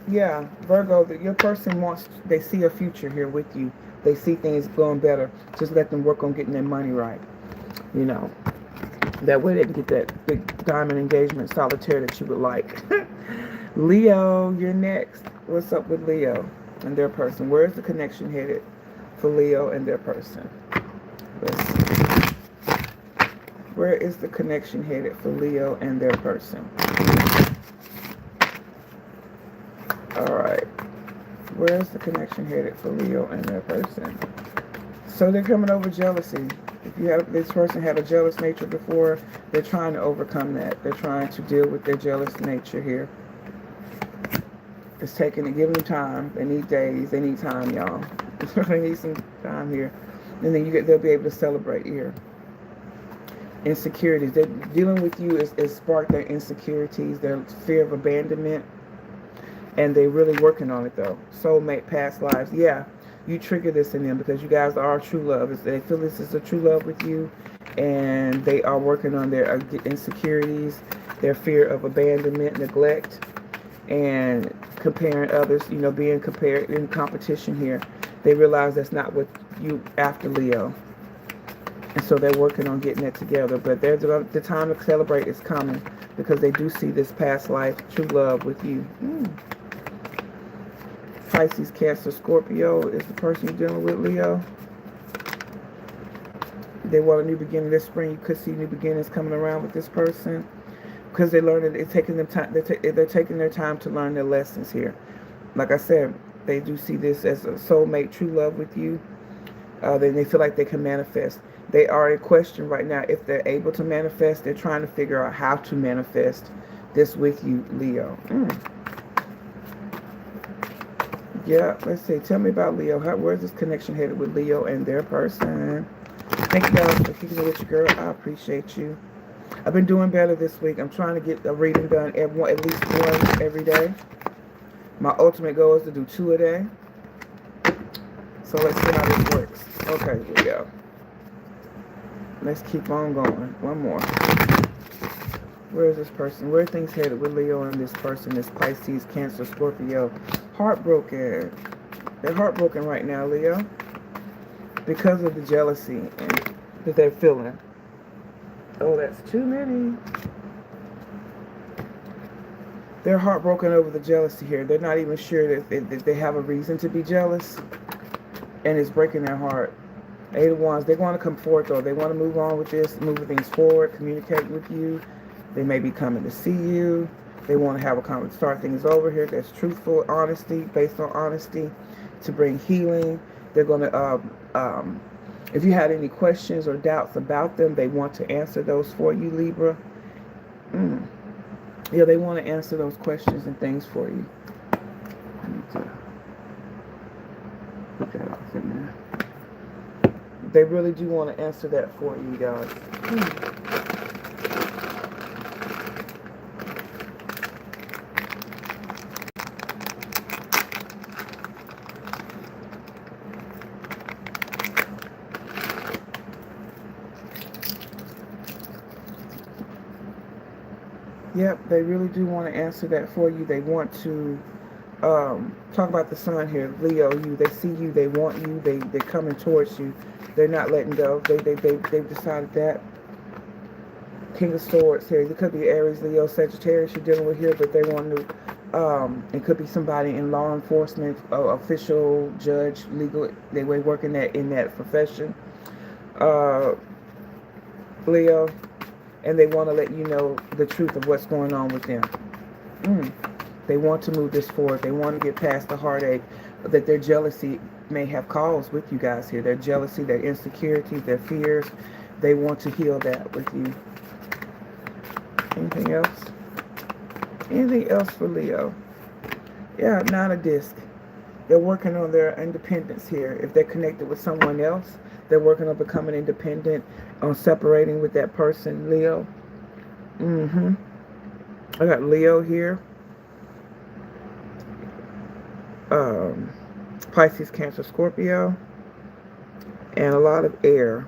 yeah, Virgo, your person they see a future here with you. They see things going better. Just let them work on getting their money right. That way they can get that big diamond engagement solitaire that you would like. Leo, you're next. What's up with Leo and their person? Where's the connection headed for Leo and their person? Let's see. Where is the connection headed for Leo and their person? All right. Where's the connection headed for Leo and their person? So they're coming over jealousy. If this person had a jealous nature before, they're trying to overcome that. They're trying to deal with their jealous nature here. It's taking it, giving them time. They need days. They need time, y'all. They need some time here. And then they'll be able to celebrate here. Insecurities. They're dealing with you is sparked their insecurities, their fear of abandonment. And they're really working on it, though. Soulmate, past lives. Yeah, you trigger this in them because you guys are true love. They feel this is a true love with you. And they are working on their insecurities, their fear of abandonment, neglect, and comparing others, being compared in competition here. They realize that's not what you after, Leo. And so they're working on getting it together. But the time to celebrate is coming because they do see this past life, true love with you. Pisces, Cancer, Scorpio is the person you're dealing with, Leo. They want a new beginning this spring. You could see new beginnings coming around with this person. Because they learn that it's taking them time. They're taking their time to learn their lessons here. Like I said, they do see this as a soulmate, true love with you. Then they feel like they can manifest. They are in question right now if they're able to manifest. They're trying to figure out how to manifest this with you, Leo. Yeah, let's see. Tell me about Leo. Where's this connection headed with Leo and their person? Thank you guys for kicking it with your girl. I appreciate you. I've been doing better this week. I'm trying to get a reading done at least one every day. My ultimate goal is to do 2 a day. So let's see how this works. Okay, Leo. Let's keep on going. One more. Where is this person? Where are things headed with Leo and this person? This Pisces, Cancer, Scorpio. Heartbroken. They're heartbroken right now, Leo. Because of the jealousy that they're feeling. Oh, that's too many. They're heartbroken over the jealousy here. They're not even sure that they have a reason to be jealous. And it's breaking their heart. 8 of Wands. They want to come forward, though. They want to move on with this, move things forward, communicate with you. They may be coming to see you. They want to have start things over here. That's truthful, honesty, based on honesty, to bring healing. They're going to, if you had any questions or doubts about them, they want to answer those for you, Libra. Yeah, they want to answer those questions and things for you. I need to put that off in there. They really do want to answer that for you, guys. Yep, they really do want to answer that for you. They want to Talk about the sun here, Leo. They see you, they want you, they're coming towards you. They're not letting go. They've decided that. King of Swords here. It could be Aries, Leo, Sagittarius you're dealing with here, but they want to. It could be somebody in law enforcement, official, judge, legal. They were working in that profession, Leo, and they want to let you know the truth of what's going on with them. They want to move this forward. They want to get past the heartache that their jealousy may have caused with you guys here. Their jealousy, their insecurities, their fears. They want to heal that with you. Anything else? Anything else for Leo? Yeah, Nine of Discs. They're working on their independence here. If they're connected with someone else, they're working on becoming independent, on separating with that person, Leo. I got Leo here. Pisces, Cancer, Scorpio. And a lot of air.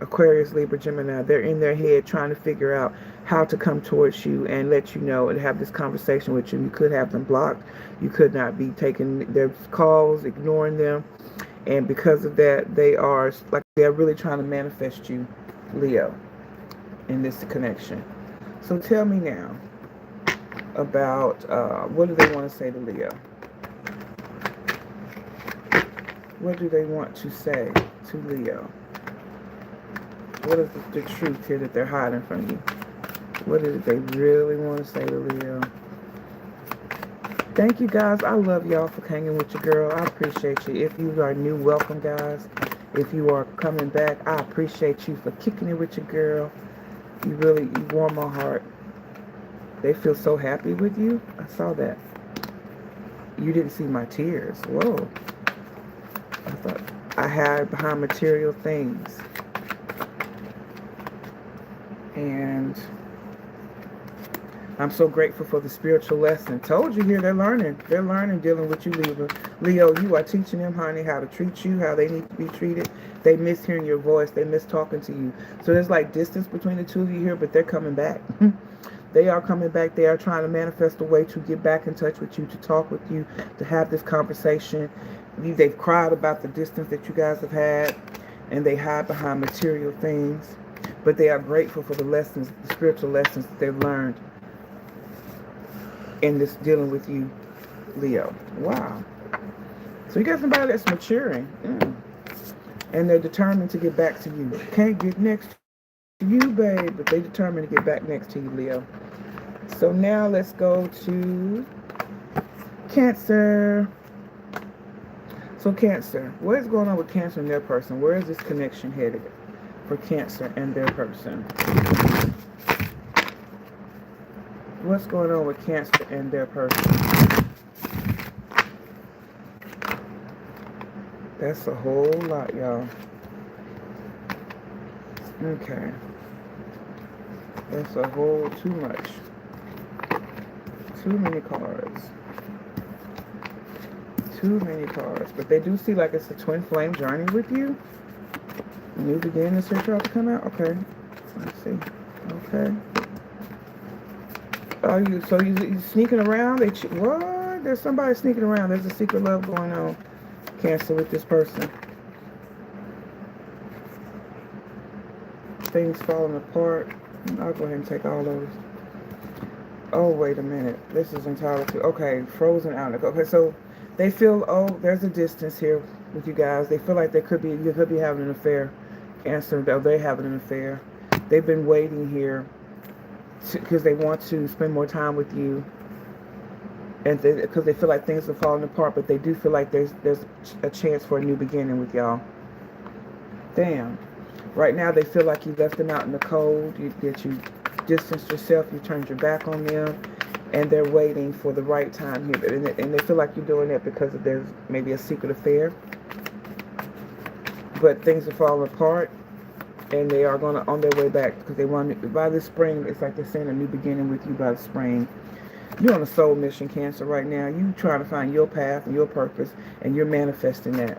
Aquarius, Libra, Gemini. They're in their head trying to figure out how to come towards you and let you know and have this conversation with you. You could have them blocked. You could not be taking their calls, ignoring them. And because of that, they're really trying to manifest you, Leo, in this connection. So tell me now about what do they want to say to Leo? What do they want to say to Leo? What is the truth here that they're hiding from you? What is it they really want to say to Leo? Thank you, guys. I love y'all for hanging with your girl. I appreciate you. If you are new, welcome, guys. If you are coming back, I appreciate you for kicking it with your girl. You warm my heart. They feel so happy with you. I saw that. You didn't see my tears. Whoa. I thought I hide behind material things. And I'm so grateful for the spiritual lesson. Told you here, they're learning. They're learning dealing with you, Libra. Leo, you are teaching them, honey, how to treat you, how they need to be treated. They miss hearing your voice. They miss talking to you. So there's like distance between the two of you here, but they're coming back. They are coming back. They are trying to manifest a way to get back in touch with you, to talk with you, to have this conversation. They've cried about the distance that you guys have had, and they hide behind material things. But they are grateful for the lessons, the spiritual lessons that they've learned in this dealing with you, Leo. Wow. So you got somebody that's maturing. And they're determined to get back to you. Can't get next to you, babe, but they're determined to get back next to you, Leo. So now let's go to Cancer. So Cancer, what is going on with Cancer and their person? Where is this connection headed for Cancer and their person? What's going on with Cancer and their person? That's a whole lot, y'all. Okay. That's a whole too much. Too many cards. Too many cards. But they do see like it's a twin flame journey with you. New beginnings here trying to come out. Okay. Let's see. Okay. So you sneaking around? What? There's somebody sneaking around. There's a secret love going on, Cancer, with this person. Things falling apart. I'll go ahead and take all those. Oh, wait a minute. This is entirely too. Okay, frozen outlook. Okay, so they feel, there's a distance here with you guys. They feel like you could be having an affair, Cancer. They're having an affair. They've been waiting here because they want to spend more time with you, and because they feel like things are falling apart, but they do feel like there's a chance for a new beginning with y'all. Damn. Right now they feel like you left them out in the cold, that you distanced yourself, you turned your back on them, and they're waiting for the right time here. And they feel like you're doing that because there's maybe a secret affair, but things are falling apart. And they are on their way back because they want, by the spring, it's like they're saying a new beginning with you by the spring. You're on a soul mission, Cancer, right now. You're trying to find your path and your purpose, and you're manifesting that.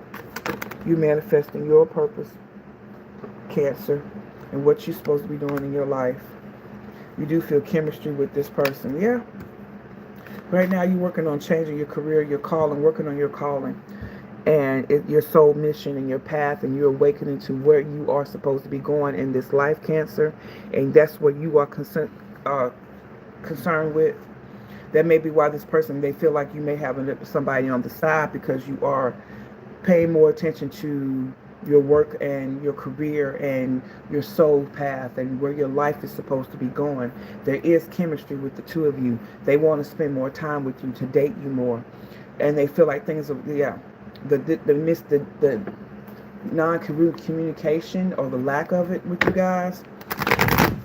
You're manifesting your purpose, Cancer, and what you're supposed to be doing in your life. You do feel chemistry with this person, yeah. Right now, you're working on changing your career, your calling, working on your calling, and your soul mission and your path, and you're awakening to where you are supposed to be going in this life, Cancer, and that's what you are concerned with. That may be why this person, they feel like you may have somebody on the side, because you are paying more attention to your work and your career and your soul path and where your life is supposed to be going. There is chemistry with the two of you. They want to spend more time with you, to date you more, and they feel like things are, yeah, the non-communication or the lack of it with you guys,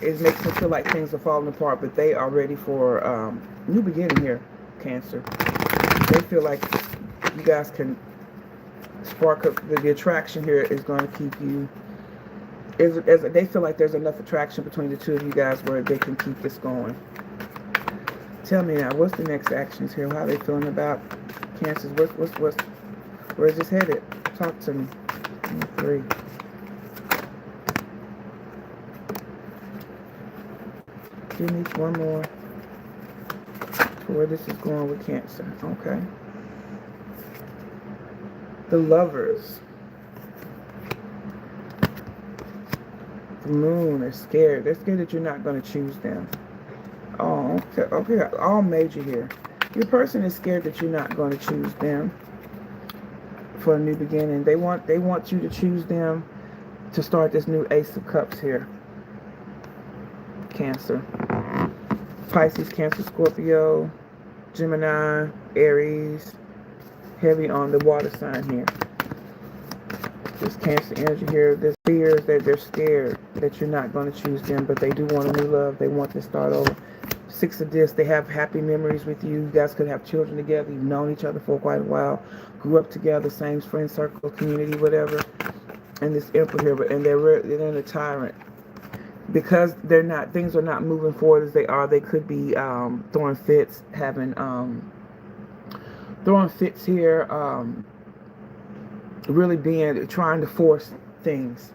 it makes them feel like things are falling apart. But they are ready for new beginning here, Cancer. They feel like you guys can spark up. The attraction here is going to keep you. They feel like there's enough attraction between the two of you guys where they can keep this going. Tell me now, what's the next actions here? How are they feeling about Cancers? Where's this headed? Talk to me. 3. Give me one more for where this is going with Cancer. Okay. The Lovers. The Moon. They're scared. They're scared that you're not going to choose them. Oh, okay. All major here. Your person is scared that you're not going to choose them for a new beginning. They want you to choose them to start this new Ace of Cups here. Cancer. Pisces, Cancer, Scorpio, Gemini, Aries. Heavy on the water sign here. This Cancer energy here. There's fears that they're scared that you're not going to choose them, but they do want a new love. They want to start over. 6 of Discs. They have happy memories with you. You guys could have children together. You've known each other for quite a while. Grew up together, same friend circle, community, whatever. And this Emperor here, and they're in a tyrant. Because things are not moving forward as they are. They could be throwing fits, throwing fits here, really trying to force things.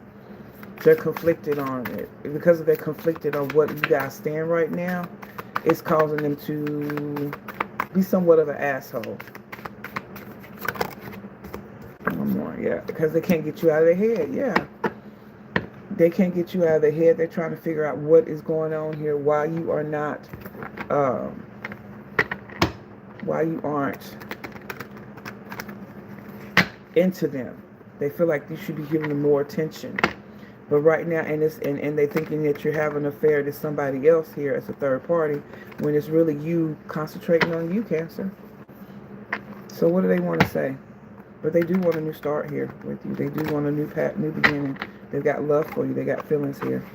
They're conflicted on it. Because they're conflicted on what you guys stand right now, it's causing them to be somewhat of an asshole. One more, yeah. Because they can't get you out of their head, yeah. They can't get you out of their head. They're trying to figure out what is going on here, why you are not, why you aren't into them. They feel like you should be giving them more attention. But right now, and they're thinking that you're having an affair to somebody else here as a third party, when it's really you concentrating on you, Cancer. So what do they want to say? But they do want a new start here with you. They do want a new beginning. They've got love for you. They got feelings here.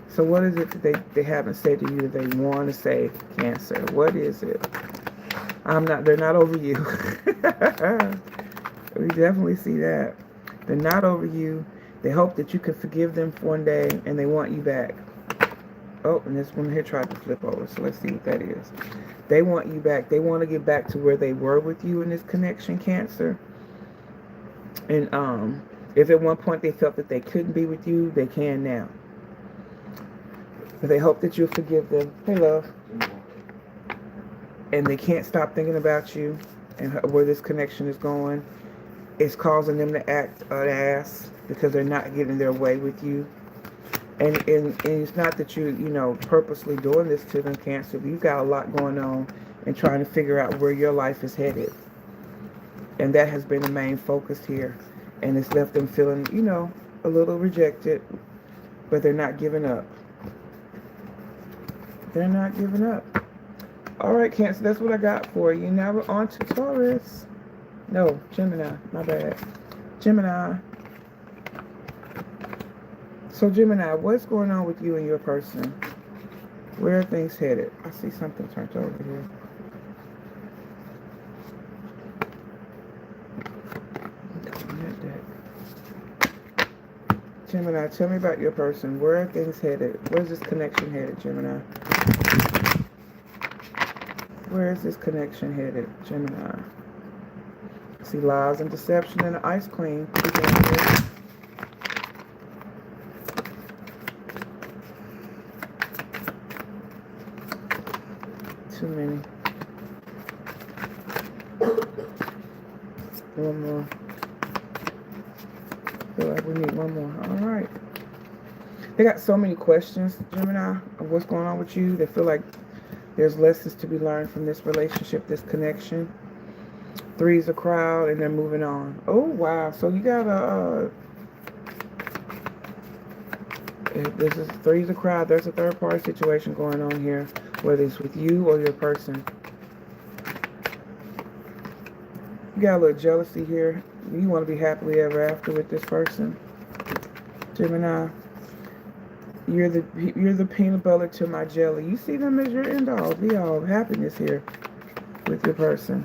So what is it that they haven't said to you that they want to say, Cancer? What is it? They're not over you. We definitely see that. They're not over you. They hope that you can forgive them for one day, and they want you back. Oh, and this one here tried to flip over, so let's see what that is. They want you back. They want to get back to where they were with you in this connection, Cancer. And if at one point they felt that they couldn't be with you, they can now. But they hope that you'll forgive them. Hey, love. And they can't stop thinking about you and where this connection is going. It's causing them to act an ass because they're not getting their way with you. And it's not that you purposely doing this to them, Cancer. But you've got a lot going on and trying to figure out where your life is headed. And that has been the main focus here. And it's left them feeling, a little rejected. But they're not giving up. They're not giving up. All right, Cancer, that's what I got for you. Now we're on to Taurus. No, Gemini. My bad. Gemini. So, Gemini, what's going on with you and your person? Where are things headed? I see something turned over here. Gemini, tell me about your person. Where are things headed? Where's this connection headed, Gemini? Where is this connection headed, Gemini? I see lies and deception and the Ice Queen. Too many. One more. I feel like we need one more. All right. They got so many questions, Gemini, of what's going on with you. They feel like there's lessons to be learned from this relationship, this connection. 3 is a crowd, and they're moving on. Oh, wow. So you got a... this is 3 is a crowd. There's a third-party situation going on here, whether it's with you or your person. You got a little jealousy here. You want to be happily ever after with this person, Gemini. You're the peanut butter to my jelly. You see them as your end all, be all happiness here with your person.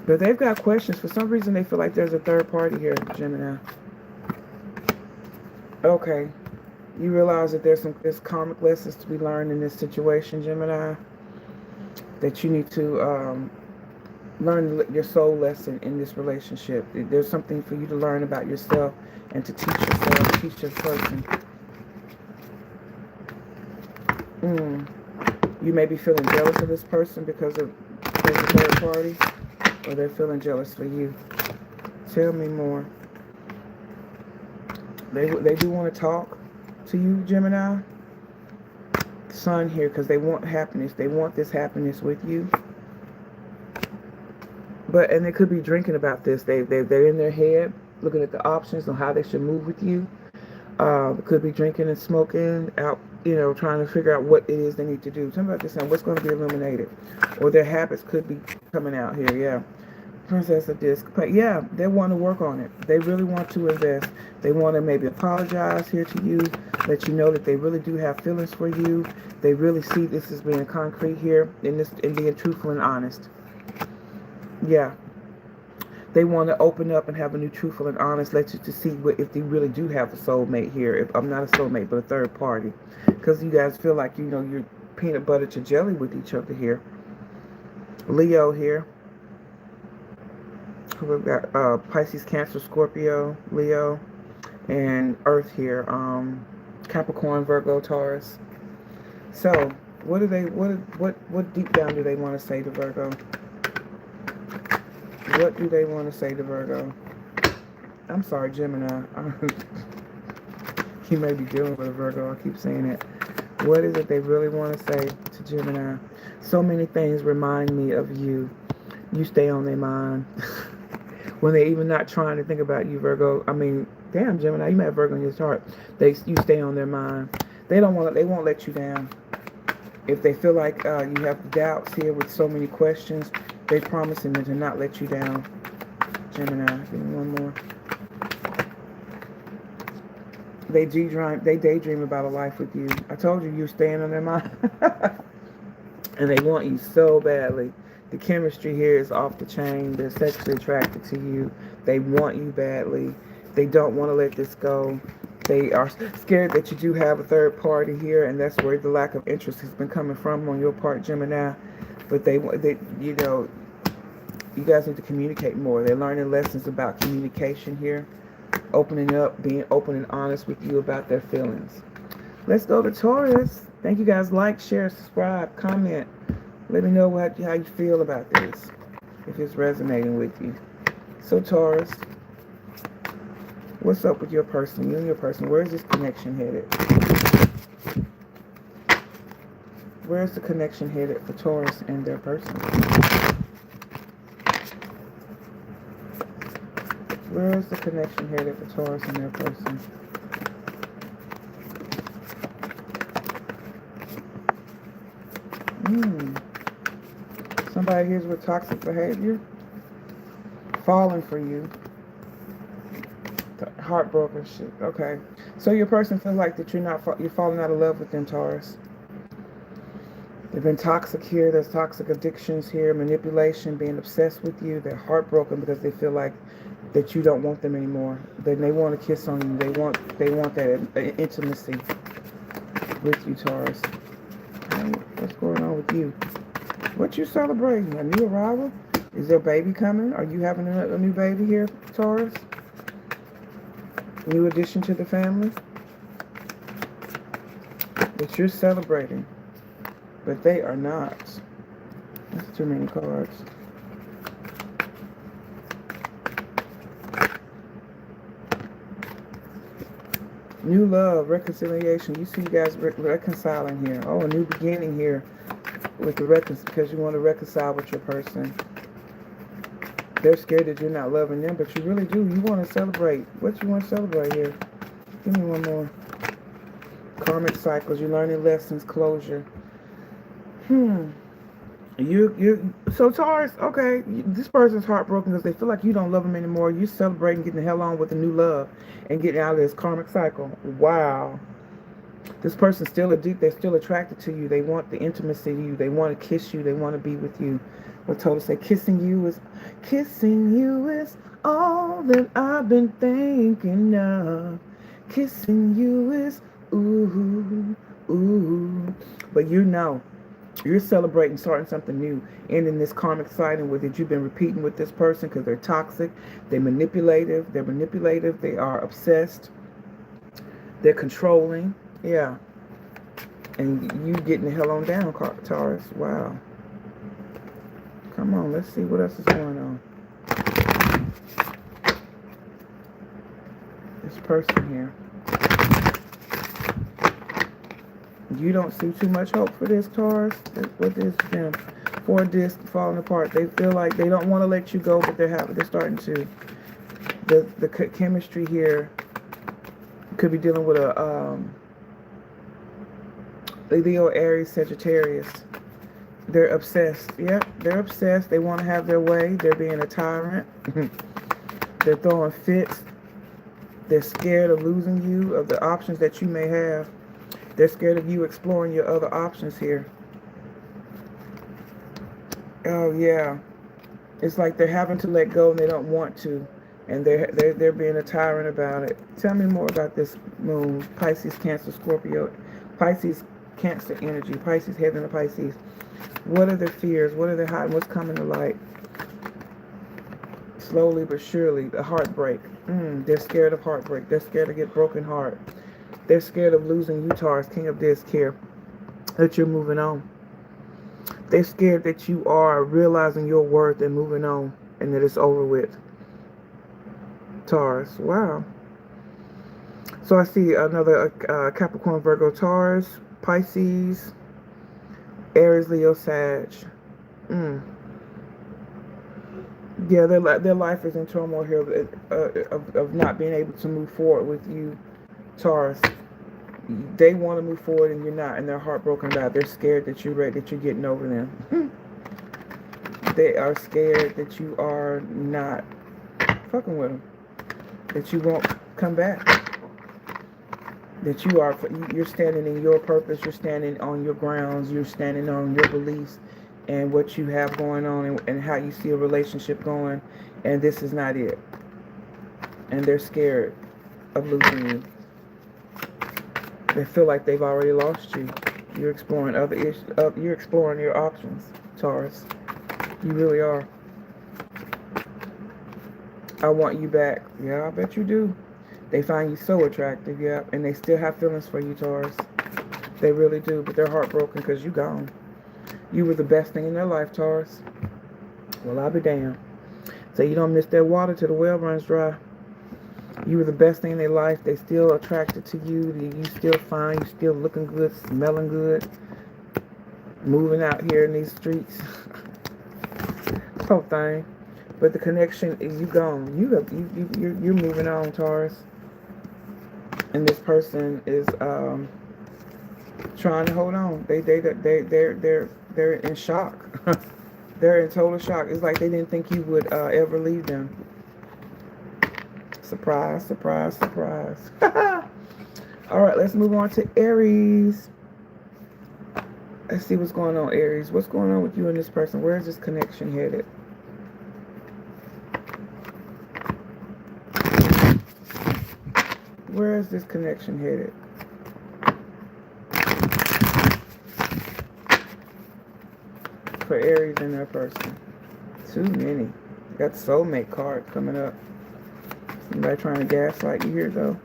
But they've got questions. For some reason, they feel like there's a third party here, Gemini. Okay. You realize that there's karmic lessons to be learned in this situation, Gemini. That you need to learn your soul lesson in this relationship. There's something for you to learn about yourself and to teach yourself, teach your person. You may be feeling jealous of this person because there's a third party, or they're feeling jealous for you. Tell me more. They do want to talk to you, Gemini. Sun here, because they want happiness. They want this happiness with you. And they could be drinking about this. They're in their head, looking at the options on how they should move with you. They could be drinking and smoking out, trying to figure out what it is they need to do. Tell me about this and what's going to be illuminated. Or their habits could be coming out here, yeah. Princess of Disc. But yeah, they want to work on it. They really want to invest. They want to maybe apologize here to you, let you know that they really do have feelings for you. They really see this as being concrete here, in being truthful and honest. Yeah. They want to open up and have a new truthful and honest, let you to see if they really do have a soulmate here. If I'm not a soulmate, but a third party. Because you guys feel like, you're peanut butter to jelly with each other here. Leo here. We've got Pisces, Cancer, Scorpio, Leo, and Earth here. Capricorn, Virgo, Taurus. So, what deep down do they want to say to Virgo? What do they want to say to Virgo? I'm sorry, Gemini. You may be dealing with a Virgo. I keep saying it. What is it they really want to say to Gemini? So many things remind me of you. You stay on their mind. When they're even not trying to think about you, Virgo. I mean, damn, Gemini, you may have Virgo in your chart. You stay on their mind. They won't let you down. If they feel like you have doubts here with so many questions, they promising them to not let you down. Gemini, give me one more. They daydream about a life with you. I told you're staying on their mind. And they want you so badly. The chemistry here is off the chain. They're sexually attracted to you. They want you badly. They don't want to let this go. They are scared that you do have a third party here, and that's where the lack of interest has been coming from on your part, Gemini. But you guys need to communicate more. They're learning lessons about communication here. Opening up, being open and honest with you about their feelings. Let's go to Taurus. Thank you guys. Like, share, subscribe, comment. Let me know how you feel about this, if it's resonating with you. So Taurus, what's up with your person, you and your person? Where's this connection headed? Where's the connection headed for Taurus and their person? Where's the connection headed for Taurus and their person? Somebody here's with toxic behavior. Falling for you. Heartbroken shit. Okay. So your person feels like that you're falling out of love with them, Taurus. They've been toxic here. There's toxic addictions here. Manipulation, being obsessed with you. They're heartbroken because they feel like that you don't want them anymore. Then they want to kiss on you. They want that intimacy with you, Taurus. What's going on with you? What you celebrating? A new arrival? Is there a baby coming? Are you having a new baby here, Taurus? New addition to the family? That you're celebrating. But they are not. That's too many cards. New love, reconciliation. You see you guys reconciling here. Oh, a new beginning here with the because you want to reconcile with your person. They're scared that you're not loving them, but you really do. You want to celebrate. What you want to celebrate here? Give me one more. Karmic cycles. You're learning lessons. Closure. So Taurus, okay, this person's heartbroken because they feel like you don't love them anymore. You're celebrating getting the hell on with the new love and getting out of this karmic cycle. Wow. This person's still addicted. They're still attracted to you. They want the intimacy of you. They want to kiss you. They want to be with you. What Total say, kissing you is all that I've been thinking of. Kissing you is ooh, ooh. But you know, you're celebrating starting something new, ending this karmic cycle with it. You've been repeating with this person because they're toxic, they're manipulative, they are obsessed, they're controlling. Yeah. And you getting the hell on down, Taurus. Wow. Come on, let's see what else is going on. This person here. You don't see too much hope for this, Taurus. What is them? 4 discs falling apart. They feel like they don't want to let you go, but they're starting to. The chemistry here could be dealing with a Leo, Aries, Sagittarius. They're obsessed. Yep, they're obsessed. They want to have their way. They're being a tyrant. They're throwing fits. They're scared of losing you, of the options that you may have. They're scared of you exploring your other options here. Oh yeah, it's like they're having to let go and they don't want to, and they're being a tyrant about it. Tell me more about this moon, Pisces, Cancer, Scorpio, Pisces, Cancer energy, Pisces, heaven of Pisces. What are their fears? What are their hiding? What's coming to light? Slowly but surely, the heartbreak. They're scared of heartbreak. They're scared to get broken heart. They're scared of losing you, Taurus, King of Disc here, that you're moving on. They're scared that you are realizing your worth and moving on and that it's over with. Taurus, wow. So I see another Capricorn, Virgo, Taurus, Pisces, Aries, Leo, Sag. Yeah, their life is in turmoil here of not being able to move forward with you, Taurus. They want to move forward and you're not, and they're heartbroken about it. They're scared that you're ready, that you're getting over them. They are scared that you are not fucking with them, that you won't come back, that you're standing in your purpose, you're standing on your grounds, you're standing on your beliefs and what you have going on and how you see a relationship going, and this is not it. And they're scared of losing you. They feel like they've already lost you. You're exploring other issues. You're exploring your options, Taurus. You really are. I want you back. Yeah, I bet you do. They find you so attractive, yeah, and they still have feelings for you, Taurus. They really do, but they're heartbroken because you gone. You were the best thing in their life, Taurus. Well, I'll be damned. So you don't miss that water till the well runs dry. You were the best thing in their life. They still attracted to you. You still fine. You still looking good, smelling good, moving out here in these streets. Whole thing. But the connection is you gone. You're moving on, Taurus. And this person is trying to hold on. They're in shock. They're in total shock. It's like they didn't think you would ever leave them. Surprise, surprise, surprise. All right, let's move on to Aries. Let's see what's going on, Aries. What's going on with you and this person? Where is this connection headed? Where is this connection headed? For Aries and their person. Too many. Got soulmate card coming up. Somebody trying to gaslight you here, though.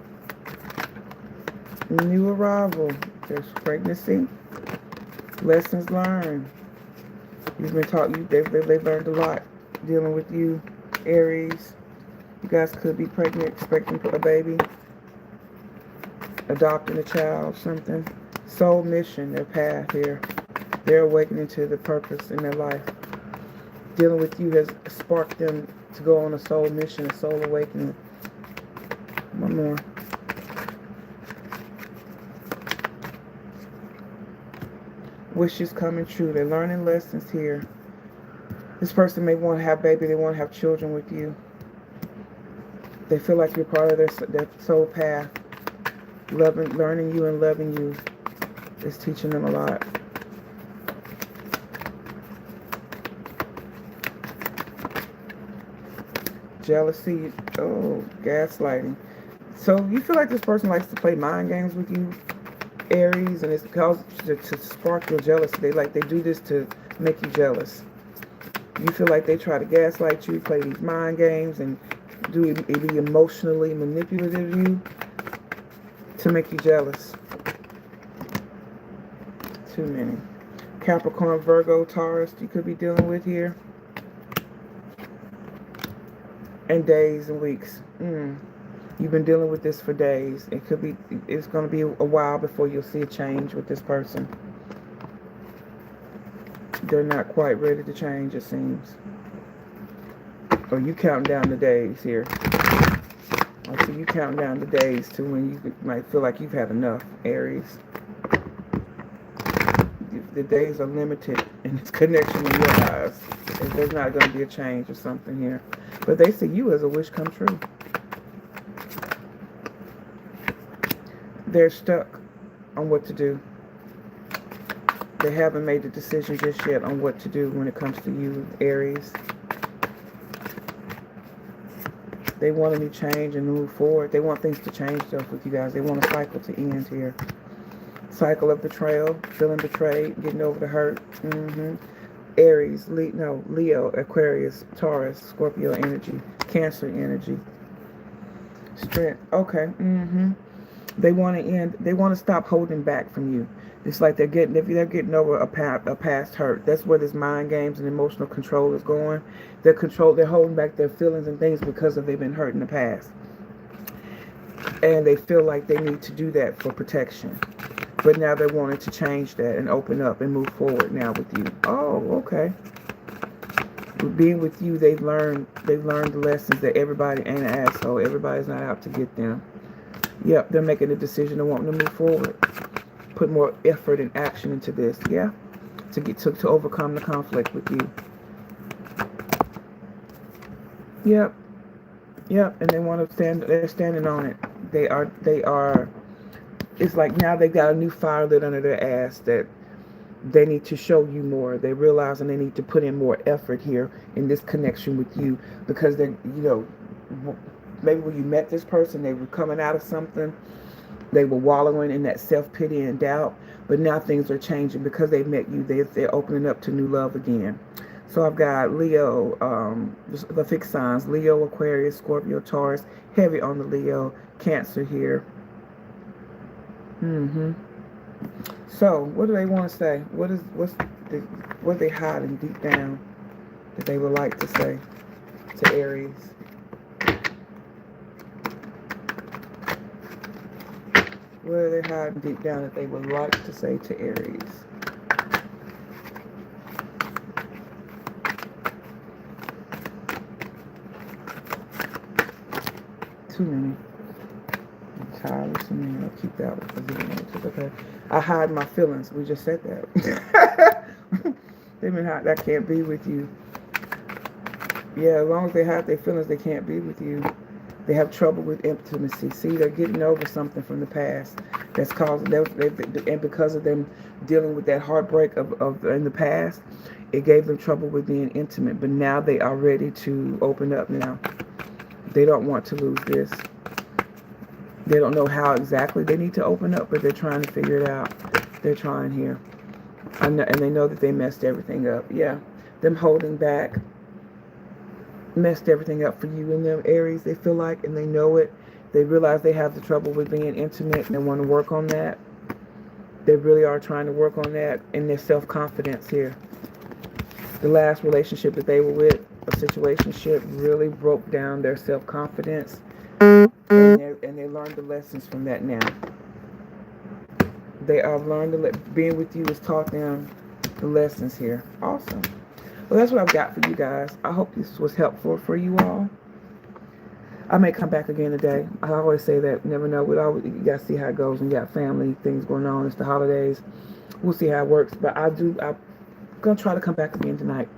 New arrival. There's pregnancy. Lessons learned. You've been taught. They've learned a lot dealing with you, Aries. You guys could be pregnant, expecting a baby. adopting a child, something. Soul mission, their path here. They're awakening to the purpose in their life. Dealing with you has sparked them to go on a soul mission, a soul awakening. One more. Wishes coming true. They're learning lessons here. This person may want to have baby. They want to have children with you. They feel like you're part of their soul path. Learning you and loving you is teaching them a lot. Jealousy. Oh, gaslighting. So you feel like this person likes to play mind games with you, Aries, and it's because to spark your jealousy. They do this to make you jealous. You feel like they try to gaslight you, play these mind games, and be emotionally manipulative of you to make you jealous. Too many. Capricorn, Virgo, Taurus you could be dealing with here. And days and weeks. You've been dealing with this for days. It's going to be a while before you'll see a change with this person. They're not quite ready to change, it seems. Or you counting down the days here. I see you counting down the days to when you might feel like you've had enough, Aries. The days are limited in this connection in your eyes. There's not going to be a change or something here. But they see you as a wish come true. They're stuck on what to do. They haven't made the decision just yet on what to do when it comes to you, Aries. They want a new change and move forward. They want things to change stuff with you guys. They want a cycle to end here. Cycle of betrayal, feeling betrayed, getting over the hurt. Aries, Leo, Aquarius, Taurus, Scorpio energy, Cancer energy. Strength. Okay. They want to end. They want to stop holding back from you. It's like they're getting over a past hurt. That's where this mind games and emotional control is going. They're holding back their feelings and things because they've been hurt in the past, and they feel like they need to do that for protection. But now they're wanting to change that and open up and move forward now with you. Oh, okay. Being with you, they've learned the lessons that everybody ain't an asshole. Everybody's not out to get them. Yep, they're making a decision to want to move forward. Put more effort and action into this, yeah, to overcome the conflict with you. Yep, and they want to stand. They're standing on it. They are. It's like now they got a new fire lit under their ass that they need to show you more. They realize and they need to put in more effort here in this connection with you because they're, maybe when you met this person, they were coming out of something. They were wallowing in that self-pity and doubt, but now things are changing because they met you. They're opening up to new love again. So I've got Leo, the fixed signs, Leo, Aquarius, Scorpio, Taurus, heavy on the Leo, Cancer here. So what do they want to say? What are they hiding deep down that they would like to say to Aries? What are they hiding deep down that they would like to say to Aries? Too many. Too many. I'll keep that one. Okay. I hide my feelings. We just said that. They've been hiding. I can't be with you. Yeah, as long as they hide their feelings, they can't be with you. They have trouble with intimacy. See, they're getting over something from the past that's causing them, and because of them dealing with that heartbreak of in the past, it gave them trouble with being intimate. But now they are ready to open up now. They don't want to lose this. They don't know how exactly they need to open up, but they're trying to figure it out. They're trying here. And they know that they messed everything up. Yeah, them holding back messed everything up for you and them, Aries, they feel like, and they know it. They realize they have the trouble with being intimate and they want to work on that. They really are trying to work on that in their self-confidence here. The last relationship that they were with, a situationship, really broke down their self-confidence, and they learned the lessons from that now. They have learned to being with you has taught them the lessons here. Awesome. Well, that's what I've got for you guys. I hope this was helpful for you all. I may come back again today. I always say that. Never know. You got to see how it goes. We got family things going on. It's the holidays. We'll see how it works. But I'm going to try to come back again tonight.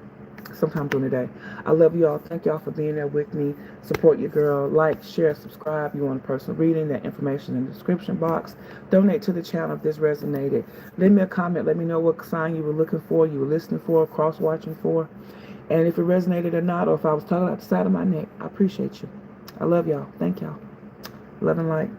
Sometime during the day. I love you all. Thank y'all for being there with me. Support your girl. Like, share, subscribe. You want a personal reading, that information in the description box. Donate to the channel if this resonated. Leave me a comment. Let me know what sign you were looking for, you were listening for, cross-watching for. And if it resonated or not, or if I was talking out the side of my neck, I appreciate you. I love y'all. Thank y'all. Love and light.